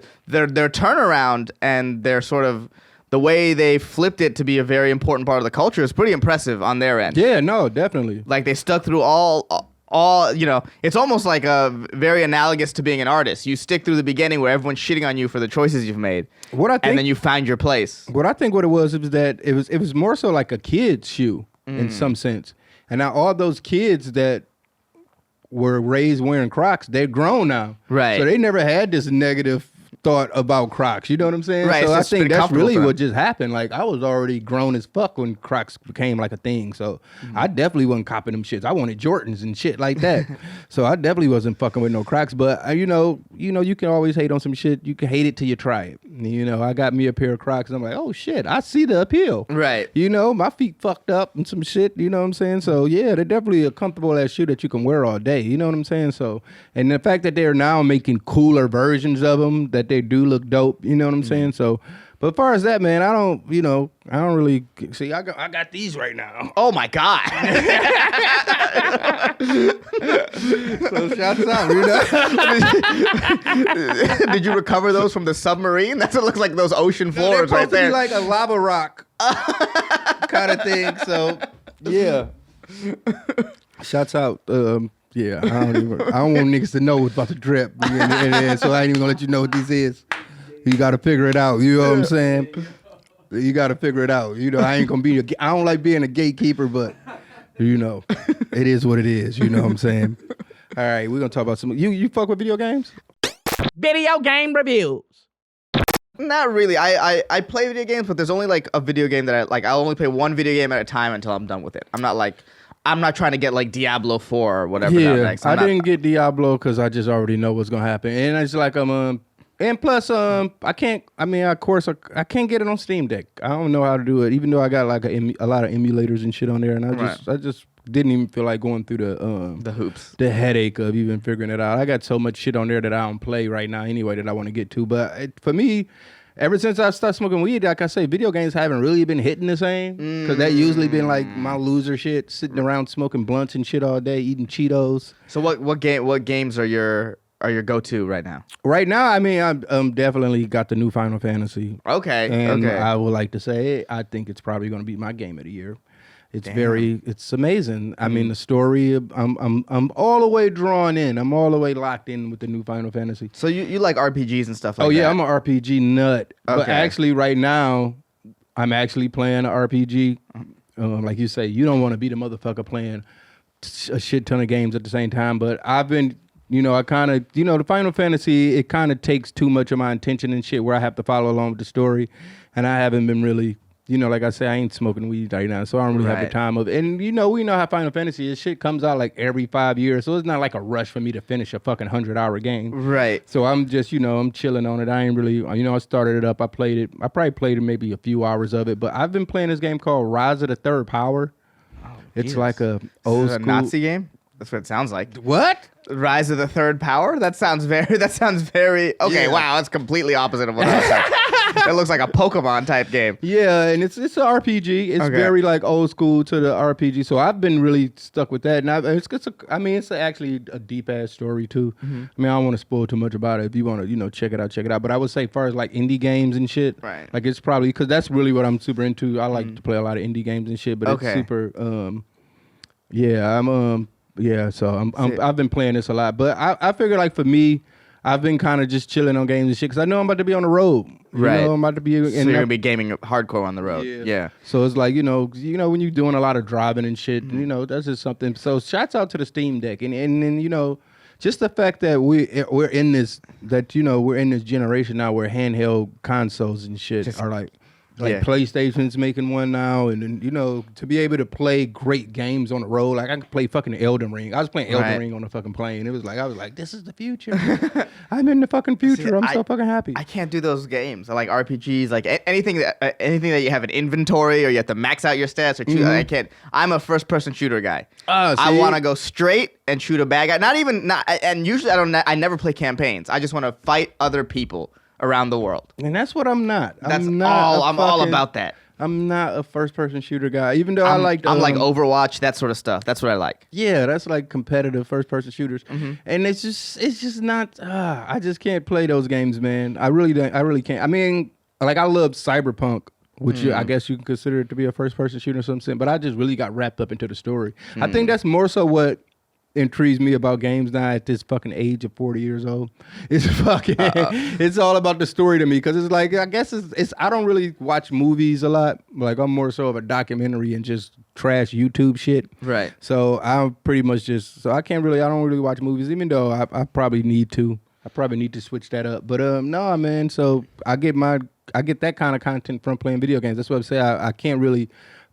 Speaker 2: turnaround and their sort of the way they flipped it to be a very important part of the culture is pretty impressive on their end.
Speaker 1: Yeah, no, definitely.
Speaker 2: Like they stuck through all, it's almost like very analogous to being an artist. You stick through the beginning where everyone's shitting on you for the choices you've made. And then you find your place.
Speaker 1: What I think what it was that it was more so like a kid's shoe in some sense. And now all those kids that were raised wearing Crocs, they're grown now.
Speaker 2: Right.
Speaker 1: So they never had this negative thought about Crocs. You know what I'm saying?
Speaker 2: Right.
Speaker 1: So I think that's really what
Speaker 2: just
Speaker 1: just happened. Like I was already grown as fuck when Crocs became like a thing. So I definitely wasn't copping them shits. I wanted Jordans and shit like that. So I definitely wasn't fucking with no Crocs. But you can always hate on some shit. You can hate it till you try it. I got me a pair of Crocs and I'm like, oh shit, I see the appeal.
Speaker 2: Right.
Speaker 1: My feet fucked up and some shit. You know what I'm saying? So yeah, they're definitely a comfortable ass shoe that you can wear all day. You know what I'm saying? So, and the fact that they're now making cooler versions of them that they do look dope. You know what I'm saying? So, but as far as that, man, I don't really see. I got these right now.
Speaker 2: Oh my God.
Speaker 1: So shouts out.
Speaker 2: Did you recover those from the submarine? That's what it looks like. Those ocean floors right there.
Speaker 1: Be like a lava rock kind of thing. So yeah. Shouts out. Yeah, I don't want niggas to know what's about to drip, so I ain't even gonna let you know what this is. You gotta figure it out. You know what I'm saying? You gotta figure it out. I ain't gonna be. I don't like being a gatekeeper, but it is what it is. You know what I'm saying? All right, we're gonna talk about some. You fuck with video games?
Speaker 3: Video game reviews.
Speaker 2: Not really. I play video games, but there's only like a video game that I like. I'll only play one video game at a time until I'm done with it. I'm not trying to get like Diablo 4 or whatever.
Speaker 1: Yeah, I didn't get Diablo because I just already know what's gonna happen, and it's like and plus I can't. I mean, of course, I can't get it on Steam Deck. I don't know how to do it, even though I got like a lot of emulators and shit on there, and I just didn't even feel like going through the
Speaker 2: hoops,
Speaker 1: the headache of even figuring it out. I got so much shit on there that I don't play right now anyway that I want to get to, but for me. Ever since I started smoking weed, like I say, video games haven't really been hitting the same. Because that usually been like my loser shit, sitting around smoking blunts and shit all day, eating Cheetos.
Speaker 2: So what games are your go-to right now?
Speaker 1: Right now, I mean, I'm definitely got the new Final Fantasy.
Speaker 2: Okay.
Speaker 1: And I would like to say, I think it's probably going to be my game of the year. It's amazing. I mean, the story, I'm all the way drawn in. I'm all the way locked in with the new Final Fantasy.
Speaker 2: So you like RPGs and stuff like that?
Speaker 1: Oh yeah, I'm an RPG nut.
Speaker 2: Okay.
Speaker 1: But actually right now, I'm actually playing an RPG. Like you say, you don't want to be the motherfucker playing a shit ton of games at the same time. But I've been, I kind of, the Final Fantasy, it kind of takes too much of my attention and shit where I have to follow along with the story. And I haven't been really... like I say, I ain't smoking weed right now, so I don't really have the time of it. And, we know how Final Fantasy is. Shit comes out like every 5 years, so it's not like a rush for me to finish a fucking 100-hour game.
Speaker 2: Right.
Speaker 1: So I'm just, I'm chilling on it. I ain't really, I started it up. I played it. I probably played maybe a few hours of it, but I've been playing this game called Rise of the Third Power. Oh, it's like a old school...
Speaker 2: Nazi game? That's what it sounds like.
Speaker 1: What?
Speaker 2: Rise of the Third Power? That sounds very... Okay, yeah. Wow, that's completely opposite of what I was saying. That looks like a Pokemon type game.
Speaker 1: Yeah, and it's an RPG. It's very like old school to the RPG. So I've been really stuck with that. And it's actually a deep ass story too. Mm-hmm. I mean, I don't want to spoil too much about it. If you want to, check it out. But I would say, as far as like indie games and shit,
Speaker 2: right?
Speaker 1: Like it's probably because that's really what I'm super into. I like to play a lot of indie games and shit. But it's super. So I've been playing this a lot. But I figure like for me. I've been kind of just chilling on games and shit because I know I'm about to be on the road.
Speaker 2: Right.
Speaker 1: I'm about to be.
Speaker 2: So you're gonna be gaming hardcore on the road. Yeah.
Speaker 1: So it's like when you're doing a lot of driving and shit, that's just something. So shouts out to the Steam Deck and just the fact that we're in this generation now where handheld consoles and shit are like PlayStation's making one now, and then to be able to play great games on the road, like I can play fucking Elden Ring. I was playing Elden Ring on the fucking plane. It was like I was like, this is the future. I'm in the fucking future. I'm so fucking happy.
Speaker 2: I can't do those games. I like RPGs, like anything that you have an inventory or you have to max out your stats or choose. I can't. I'm a first person shooter guy. I want to go straight and shoot a bad guy. And usually I never play campaigns. I just want to fight other people around the world.
Speaker 1: And that's what I'm not.
Speaker 2: I'm all about that.
Speaker 1: I'm not a first-person shooter guy, even though I'm like
Speaker 2: Overwatch, that sort of stuff. That's what I like.
Speaker 1: Yeah, that's like competitive first-person shooters, and it's just not. I just can't play those games, man. I really can't. I mean, like I love Cyberpunk, which I guess you can consider it to be a first-person shooter or something. But I just really got wrapped up into the story. I think that's more so what intrigues me about games now at this fucking age of 40 years old. It's fucking it's all about the story to me because it's like I guess it's I don't really watch movies a lot. Like I'm more so of a documentary and just trash YouTube shit.
Speaker 2: Right.
Speaker 1: So I'm pretty much I don't really watch movies, even though I probably need to. I probably need to switch that up. But no, man. So I get that kind of content from playing video games. That's what I say. I can't really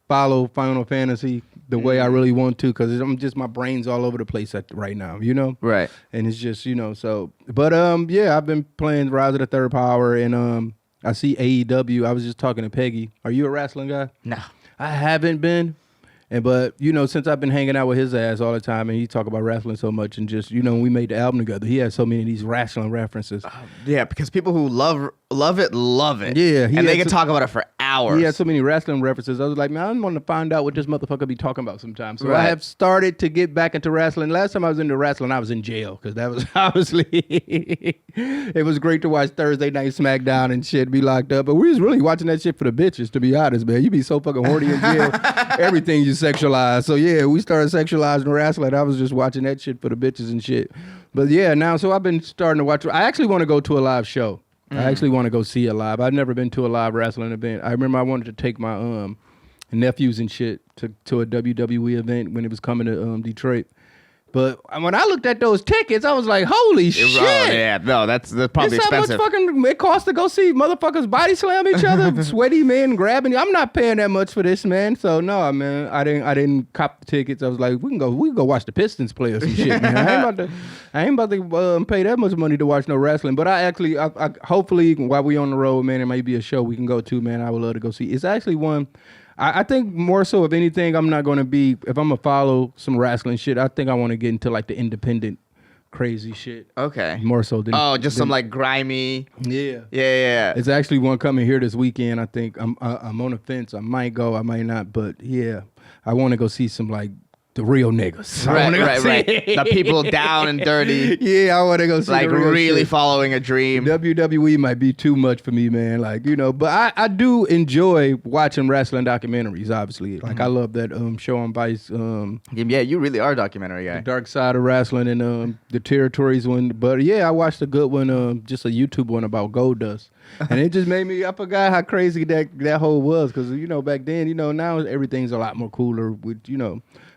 Speaker 1: follow Final Fantasy the way I really want to because my brain's all over the place right now, Right. And it's just, so. But, I've been playing Rise of the Third Power and I see AEW. I was just talking to Peggy. Are you a wrestling guy?
Speaker 2: No.
Speaker 1: I haven't been. But since I've been hanging out with his ass all the time and he talk about wrestling so much and just, when we made the album together, he has so many of these wrestling references.
Speaker 2: Yeah, because people who love it.
Speaker 1: Yeah.
Speaker 2: And they can talk about it for hours.
Speaker 1: He had so many wrestling references. I was like, man, I want to find out what this motherfucker be talking about sometimes. So I have started to get back into wrestling. Last time I was into wrestling, I was in jail because that was obviously, it was great to watch Thursday Night SmackDown and shit be locked up. But we was really watching that shit for the bitches, to be honest, man. You be so fucking horny in jail. Everything you sexualize. So yeah, we started sexualizing wrestling. I was just watching that shit for the bitches and shit. But yeah, now, so I've been starting to watch. I actually want to go to a live show. I actually want to go see it live. I've never been to a live wrestling event. I remember I wanted to take my nephews and shit to a WWE event when it was coming to Detroit. But when I looked at those tickets, I was like, holy shit.
Speaker 2: Yeah, no, that's probably expensive.
Speaker 1: How much fucking it costs to go see motherfuckers body slam each other, sweaty men grabbing you. I'm not paying that much for this, man. So no, man, I didn't cop the tickets. I was like, we can go watch the Pistons play or some shit, man. I ain't about to pay that much money to watch no wrestling. But I hopefully while we on the road, man, it might be a show we can go to, man. I would love to go see. It's actually one. I think more so of anything, I'm not going to be, if I'm going to follow some wrestling shit, I think I want to get into like the independent crazy shit.
Speaker 2: Okay.
Speaker 1: More so than.
Speaker 2: Some like grimy.
Speaker 1: Yeah.
Speaker 2: Yeah.
Speaker 1: It's actually one coming here this weekend. I think I'm on the fence. I might go, I might not, but yeah, I want to go see some like the real niggas.
Speaker 2: Right. The people down and dirty.
Speaker 1: Yeah, I want to go see
Speaker 2: like
Speaker 1: the real
Speaker 2: really
Speaker 1: shit.
Speaker 2: Following a dream.
Speaker 1: WWE might be too much for me, man. Like, but I do enjoy watching wrestling documentaries, obviously. Like, I love that show on Vice.
Speaker 2: Yeah, you really are a documentary guy.
Speaker 1: The Dark Side of Wrestling and the Territories one. But yeah, I watched a good one, just a YouTube one about Goldust. And it just made me, I forgot how crazy that whole was. Because, back then, now everything's a lot more cooler with,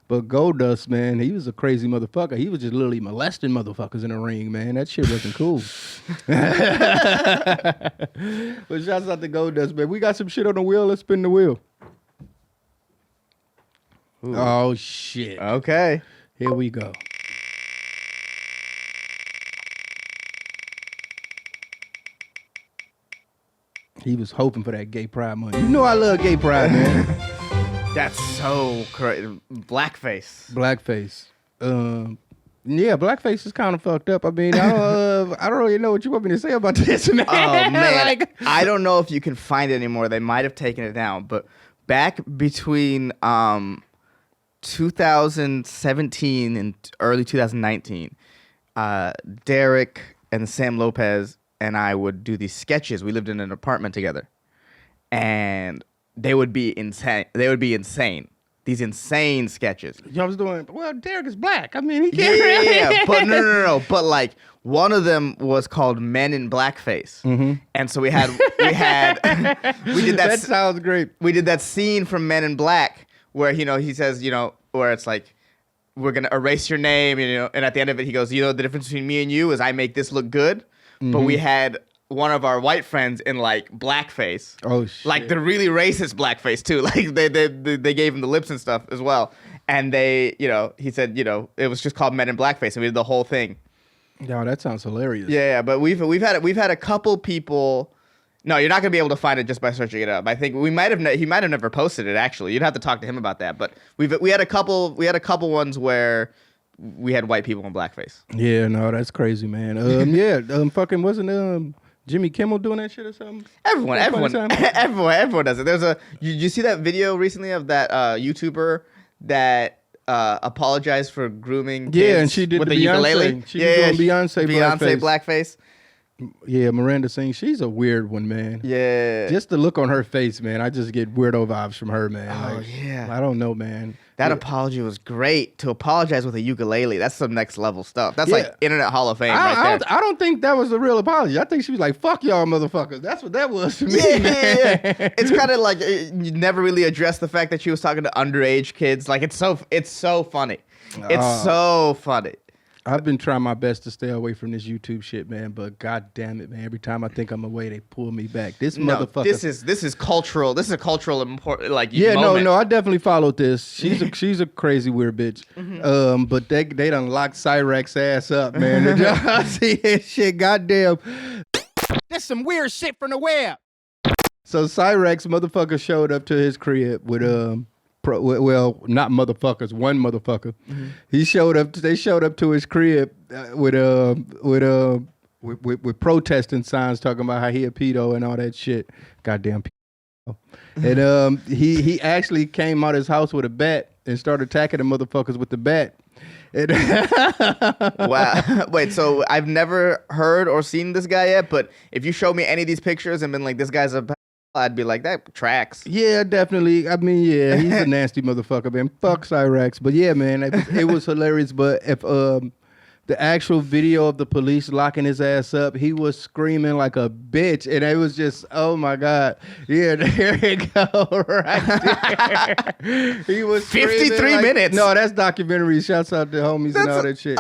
Speaker 1: But Goldust, man, he was a crazy motherfucker. He was just literally molesting motherfuckers in the ring, man. That shit wasn't cool. But shouts out to Goldust, man. We got some shit on the wheel. Let's spin the wheel. Ooh. Oh, shit.
Speaker 2: Okay.
Speaker 1: Here we go. He was hoping for that gay pride money. I love gay pride, man.
Speaker 2: That's so crazy. Blackface.
Speaker 1: Yeah, blackface is kind of fucked up. I mean, I don't really know what you want me to say about this, man.
Speaker 2: Oh, man. I don't know if you can find it anymore. They might have taken it down. But back between 2017 and early 2019, Derek and Sam Lopez and I would do these sketches. We lived in an apartment together. And they would be insane. These insane sketches.
Speaker 1: I was doing, well, Derek is black. I mean, he can't really.
Speaker 2: Yeah, but no. But like One of them was called Men in Blackface, and so we did that.
Speaker 1: That sounds great.
Speaker 2: We did that scene from Men in Black where he says where it's like, we're gonna erase your name, and at the end of it he goes, the difference between me and you is I make this look good, but we had one of our white friends in like blackface.
Speaker 1: Oh shit!
Speaker 2: Like the really racist blackface too. Like they gave him the lips and stuff as well, and he said it was just called Men in Blackface, and we did the whole thing.
Speaker 1: Yo, that sounds hilarious.
Speaker 2: Yeah, but we've had a couple people. No, you're not gonna be able to find it just by searching it up. I think he might have never posted it actually. You'd have to talk to him about that. But we had a couple ones where we had white people in blackface.
Speaker 1: Yeah, no, that's crazy, man. Fucking wasn't Jimmy Kimmel doing that shit or something?
Speaker 2: Everyone does it. Did you see that video recently of that YouTuber that apologized for grooming kids?
Speaker 1: Yeah, and she did
Speaker 2: with
Speaker 1: the
Speaker 2: the ukulele.
Speaker 1: Doing Beyonce
Speaker 2: blackface.
Speaker 1: Yeah, Miranda Sings. She's a weird one, man.
Speaker 2: Yeah.
Speaker 1: Just the look on her face, man. I just get weirdo vibes from her, man.
Speaker 2: Oh, yeah.
Speaker 1: I don't know, man.
Speaker 2: That apology was great. To apologize with a ukulele, that's some next level stuff. That's like Internet Hall of Fame right there.
Speaker 1: I don't think that was a real apology. I think she was like, fuck y'all motherfuckers. That's what that was to me, man.
Speaker 2: Yeah. It's kind of like you never really addressed the fact that she was talking to underage kids. Like, it's so funny. It's so funny.
Speaker 1: I've been trying my best to stay away from this YouTube shit, man. But god damn it, man! Every time I think I'm away, they pull me back. This motherfucker.
Speaker 2: This is cultural. This is a cultural important moment.
Speaker 1: No. I definitely followed this. She's a crazy weird bitch. But they done locked Cyraxx ass up, man. Did y'all see that shit? Goddamn.
Speaker 3: That's some weird shit from the web.
Speaker 1: So Cyraxx motherfucker showed up to his crib with well, not motherfuckers. One motherfucker. He showed up. They showed up to his crib with protesting signs talking about how he a pedo and all that shit. Goddamn pedo. And he actually came out of his house with a bat and started attacking the motherfuckers with the bat.
Speaker 2: Wow. Wait, so I've never heard or seen this guy yet, but if you show me any of these pictures and been like, this guy's a, I'd be like, that tracks.
Speaker 1: Yeah, definitely. I mean, yeah, he's a nasty motherfucker, man. Fuck Cyraxx. But yeah, man, it was hilarious. But if the actual video of the police locking his ass up, he was screaming like a bitch. And it was just, oh my God. Yeah, there you go, right there. He was
Speaker 2: 53 minutes.
Speaker 1: No, that's documentary. Shouts out to homies and all that shit.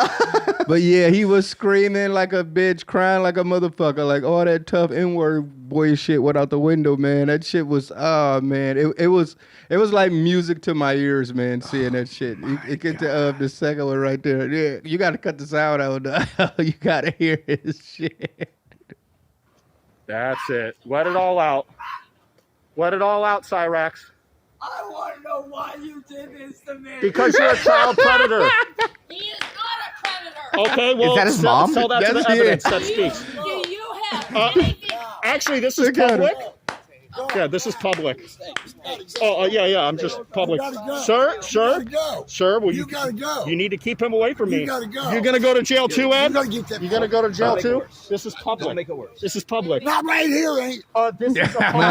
Speaker 1: But yeah, he was screaming like a bitch, crying like a motherfucker, like all that tough N-word boy shit went out the window, man. That shit was, oh man, it was like music to my ears, man. Seeing that shit. It get to the second one right there. Yeah, you got to cut the sound out. You got to hear his shit.
Speaker 5: That's it. Let it all out. Let it all out, Cyraxx.
Speaker 6: I want to know why you did this to me.
Speaker 5: Because you're a child predator.
Speaker 6: He is not a predator.
Speaker 5: Okay, well,
Speaker 2: is that his mom?
Speaker 5: Tell that to the evidence that speaks.
Speaker 6: Do you have anything?
Speaker 5: Actually, this is public. Yeah, this is public. Yeah, I'm just public. Sir, will
Speaker 7: You gotta go.
Speaker 5: You need to keep him away from me.
Speaker 7: You gotta go.
Speaker 5: You're gonna go to jail too, Ed?
Speaker 7: You gotta get that.
Speaker 5: You gonna go to jail too?
Speaker 7: Worse.
Speaker 5: This is public.
Speaker 7: Don't make it worse.
Speaker 5: This is public.
Speaker 7: Not right here, ain't.
Speaker 5: This is a public.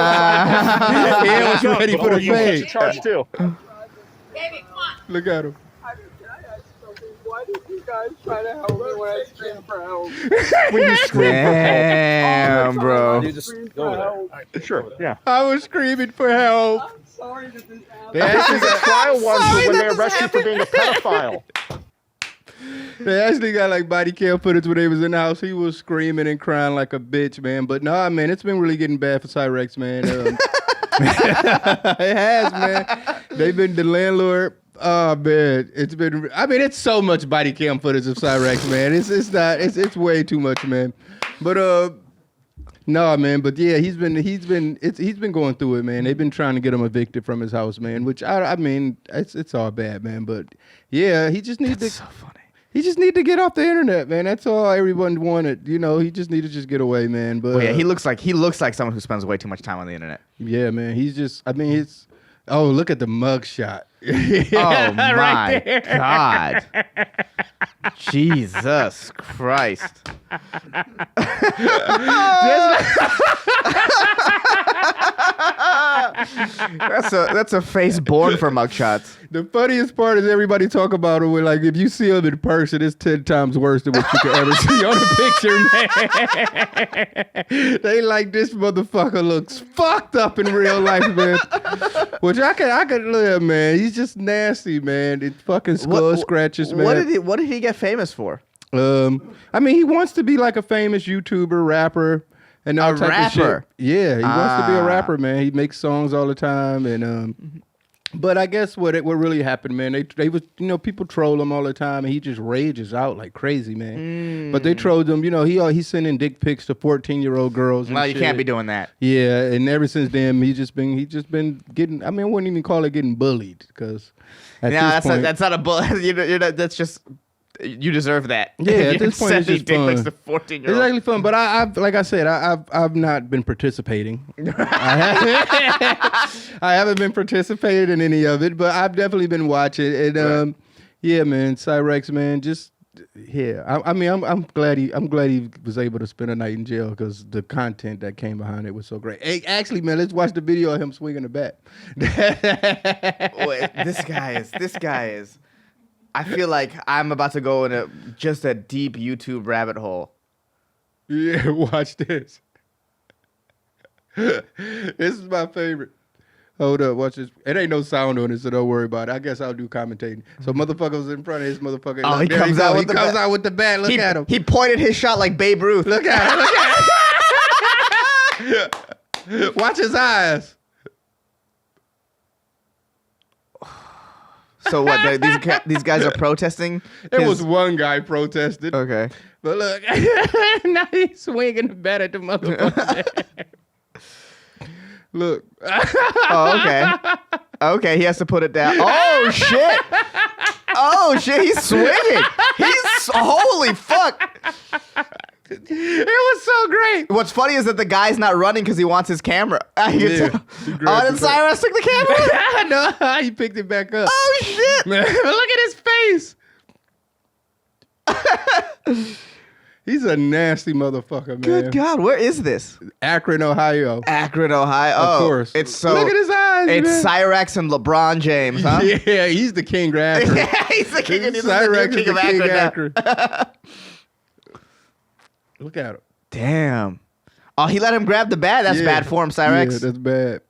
Speaker 1: He was ready for the
Speaker 5: You
Speaker 1: fade.
Speaker 5: get charged too.
Speaker 6: Baby, come on.
Speaker 1: Look at him.
Speaker 8: Can I ask something? Why did you guys try to help me when I screamed for help?
Speaker 5: When you scream for
Speaker 2: Damn, bro.
Speaker 8: You just go
Speaker 5: help. Sure, yeah.
Speaker 1: I was screaming for help.
Speaker 8: I'm sorry that this happened.
Speaker 5: This is a trial one for when they arrest you for being a pedophile.
Speaker 1: They actually got like body cam footage when they was in the house. He was screaming and crying like a bitch, man. But nah, man, it's been really getting bad for Cyraxx, man. It has, man. They've been the landlord. Oh man, it's so much body cam footage of Cyraxx, man. It's way too much, man. But no, man. But yeah, he's been going through it, man. They've been trying to get him evicted from his house, man. Which I mean, it's all bad, man. But yeah, he just needs to.
Speaker 2: So funny.
Speaker 1: He just need to get off the internet, man. That's all everyone wanted. You know, he just need to just get away, man. But
Speaker 2: yeah, he looks like someone who spends way too much time on the internet.
Speaker 1: Yeah, man. Oh, look at the mugshot.
Speaker 2: Oh my God. Jesus Christ. That's a face born for mugshots.
Speaker 1: The funniest part is everybody talk about it with like if you see him in person, it's 10 times worse than what you could ever see on a picture, man. They like this motherfucker looks fucked up in real life, man. Which I could live, man. He's just nasty, man. It's fucking skull scratches, man.
Speaker 2: What did he get famous for?
Speaker 1: I mean, he wants to be like a famous YouTuber, rapper, and all type of shit. Yeah, he wants to be a rapper, man. He makes songs all the time, and but I guess what really happened, man, they was, people troll him all the time, and he just rages out like crazy, man. But they trolled him, he's sending dick pics to 14-year-old girls.
Speaker 2: No, you can't be doing that.
Speaker 1: Yeah, and ever since then, he just been getting. I mean, I wouldn't even call it getting bullied because
Speaker 2: that's not a bully. That's just. You deserve that.
Speaker 1: Yeah, at this point it's just fun.
Speaker 2: It's 14-year-old.
Speaker 1: It's actually fun, but I've like I said, I've not been participating. I haven't been participating in any of it, but I've definitely been watching. And yeah, man, Cyraxx, man, just I mean, I'm glad he was able to spend a night in jail because the content that came behind it was so great. Hey, actually, man, let's watch the video of him swinging the bat.
Speaker 2: Wait, this guy is. I feel like I'm about to go in a deep YouTube rabbit hole.
Speaker 1: Yeah, watch this. This is my favorite. Hold up, watch this. It ain't no sound on it, so don't worry about it. I guess I'll do commentating. So motherfucker's in front of his motherfucker.
Speaker 2: Oh, he comes out
Speaker 1: with the bat. Look at him.
Speaker 2: He pointed his shot like Babe Ruth.
Speaker 1: Look at him. Watch his eyes.
Speaker 2: So what? These guys are protesting?
Speaker 1: There was one guy protested.
Speaker 2: Okay.
Speaker 1: But look, now he's swinging the bat at the motherfucker. Look.
Speaker 2: Oh, okay. Okay, he has to put it down. Oh, shit. Oh, shit, he's swinging. Holy fuck.
Speaker 1: It was so great.
Speaker 2: What's funny is that the guy's not running because he wants his camera. Oh, then Cyraxx took the camera?
Speaker 1: No, he picked it back up.
Speaker 2: Oh, shit.
Speaker 1: Man, look at his face. He's a nasty motherfucker, man.
Speaker 2: Good God, where is this?
Speaker 1: Akron, Ohio.
Speaker 2: Akron, Ohio.
Speaker 1: Of course.
Speaker 2: It's so.
Speaker 1: Look at his eyes,
Speaker 2: It's
Speaker 1: man.
Speaker 2: Cyraxx and LeBron James, huh?
Speaker 1: Yeah, he's the king of Akron.
Speaker 2: Yeah, he's the king,
Speaker 1: Cyraxx is the king of
Speaker 2: Akron.
Speaker 1: Look at him.
Speaker 2: Damn. Oh, he let him grab the bat? That's bad form, Cyraxx.
Speaker 1: Yeah, that's bad.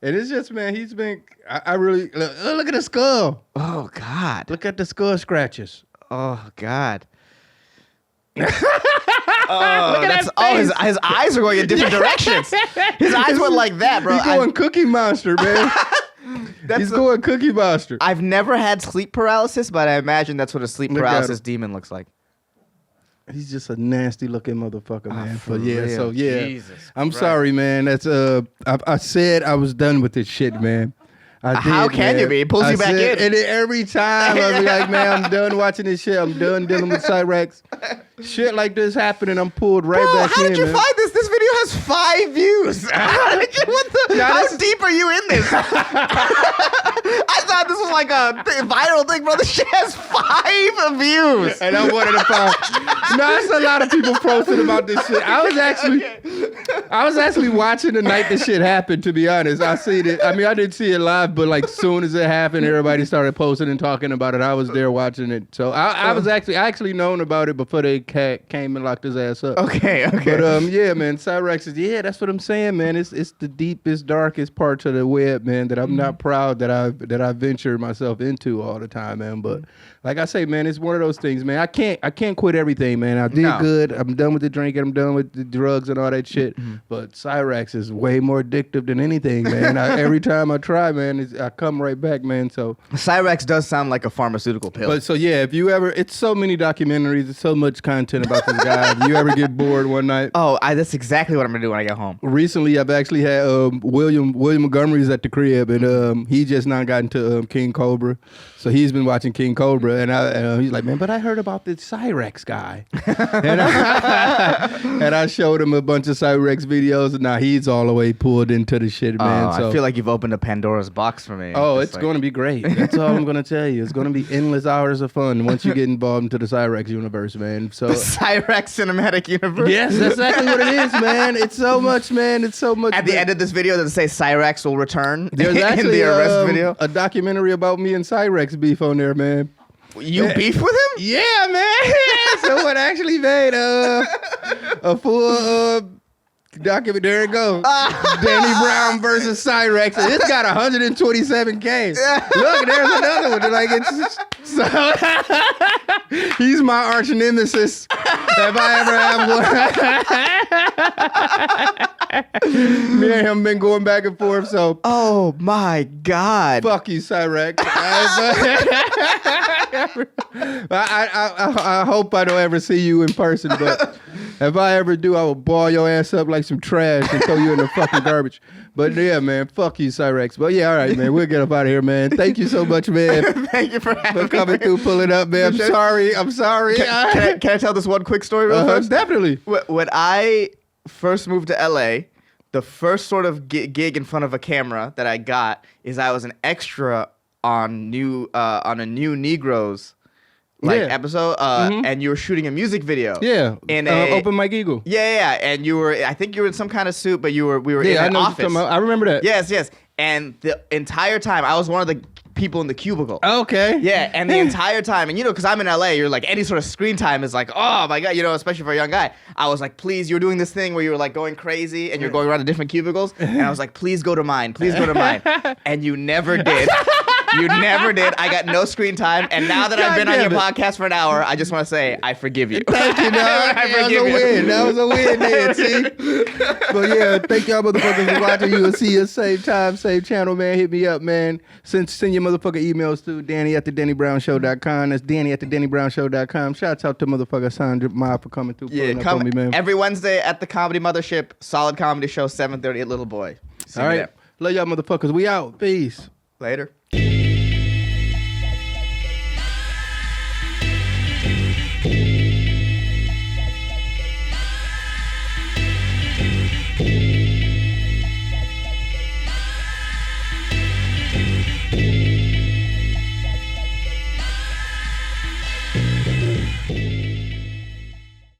Speaker 1: And it's just, man, he's been, I really, look at the skull.
Speaker 2: Oh, God.
Speaker 1: Look at the skull scratches.
Speaker 2: Oh, God.
Speaker 1: Look at that face.
Speaker 2: His eyes are going in different directions. His eyes went like that, bro.
Speaker 1: He's going Cookie Monster, man. He's going Cookie Monster.
Speaker 2: I've never had sleep paralysis, but I imagine that's what a sleep paralysis demon looks like.
Speaker 1: He's just a nasty looking motherfucker, man. But yeah,
Speaker 2: real.
Speaker 1: so yeah.
Speaker 2: Jesus
Speaker 1: I'm
Speaker 2: Christ.
Speaker 1: sorry, man. That's I said I was done with this shit, man. I did,
Speaker 2: How can
Speaker 1: man.
Speaker 2: you be? It pulls you back in.
Speaker 1: And then every time I be like, man, I'm done watching this shit. I'm done dealing with Cyraxx. Shit like this happening, I'm pulled right back in,
Speaker 2: how did you
Speaker 1: man.
Speaker 2: find this? This video has 5 views. How deep are you in this? I thought this was like a viral thing, bro. This shit has 5 views.
Speaker 1: And I'm one of the 5. No, there's a lot of people posting about this shit. I was actually watching the night this shit happened, to be honest. I seen it. I mean, I didn't see it live, but like soon as it happened, everybody started posting and talking about it. I was there watching it. So I actually known about it before they came and locked his ass up.
Speaker 2: Okay.
Speaker 1: But yeah, man, Cyraxx is, that's what I'm saying, man. It's the deepest, darkest parts of the web, man, that I'm not proud that I venture myself into all the time, man. But like I say, man, it's one of those things, man. I can't quit everything, man. I did good. I'm done with the drinking. I'm done with the drugs and all that shit. But Cyraxx is way more addictive than anything, man. Every time I try, man, I come right back, man. So
Speaker 2: Cyraxx does sound like a pharmaceutical pill.
Speaker 1: But so yeah, if you ever, it's so many documentaries, it's so much content about this guy. If you ever get bored one night,
Speaker 2: that's exactly what I'm gonna do when I get home.
Speaker 1: Recently, I've actually had William Montgomery's at the crib, and he just now got into King Cobra, so he's been watching King Cobra, and he's like, man, but I heard about this Cyraxx guy, and I showed him a bunch of Cyraxx Cyraxx videos. Nah, he's all the way pulled into the shit, man. So
Speaker 2: I feel like you've opened a Pandora's box for me.
Speaker 1: oh, it's going to be great. That's all I'm going to tell you. It's going to be endless hours of fun once you get involved into the Cyraxx universe, man. So
Speaker 2: the Cyraxx cinematic universe.
Speaker 1: yes, that's exactly what it is, man. It's so much, man. It's so much.
Speaker 2: At the end of this video, does it say Cyraxx will return?
Speaker 1: There's
Speaker 2: in
Speaker 1: actually
Speaker 2: the arrest video.
Speaker 1: a documentary about me and Cyraxx beef on there, man.
Speaker 2: You beef with him?
Speaker 1: Yeah, man. Someone actually made a full document. There it goes. Danny Brown versus Cyraxx. And it's got 127K. Look, there's another one. Like it's so he's my arch nemesis. If I ever have one. Me and him been going back and forth. So
Speaker 2: oh my God.
Speaker 1: fuck you, Cyraxx. I hope I don't ever see you in person, but if I ever do, I will ball your ass up like some trash and throw you in the fucking garbage. But yeah, man, fuck you, Cyraxx. But yeah, all right, man, we'll get up out of here, man. Thank you so much, man.
Speaker 2: Thank you for
Speaker 1: coming through, pulling up, man. I'm sorry.
Speaker 2: Can I tell this one quick story real fast?
Speaker 1: Definitely.
Speaker 2: When I first moved to LA, the first sort of gig in front of a camera that I got is I was an extra on a new Negroes episode, and you were shooting a music video.
Speaker 1: Yeah,
Speaker 2: in
Speaker 1: Open Mike Eagle.
Speaker 2: Yeah, and I think you were in some kind of suit, but we were in an office.
Speaker 1: I remember that.
Speaker 2: Yes, and the entire time I was one of the people in the cubicle.
Speaker 1: Okay.
Speaker 2: Yeah, and the entire time, and because I'm in LA, you're like, any sort of screen time is like, oh my God, especially for a young guy. I was like, please, you were doing this thing where you were like going crazy and you're going around to different cubicles, and I was like, please go to mine, and you never did. You never did. I got no screen time, and now that I've been on your podcast for an hour, I just want to say I forgive you.
Speaker 1: Thank you, dog. That was a win, man. See, but yeah, thank y'all motherfuckers for watching. You will see us same time, same channel, man. Hit me up, man. Send your motherfucking emails to Danny@theDannyBrownShow.com. That's Danny@theDannyBrownShow.com. Shouts out to motherfucker Sandra Ma for coming through.
Speaker 2: Yeah, come me, man. Every Wednesday at the Comedy Mothership. Solid comedy show, 7:30 at Little Boy.
Speaker 1: All right, love y'all motherfuckers. We out. Peace.
Speaker 2: Later.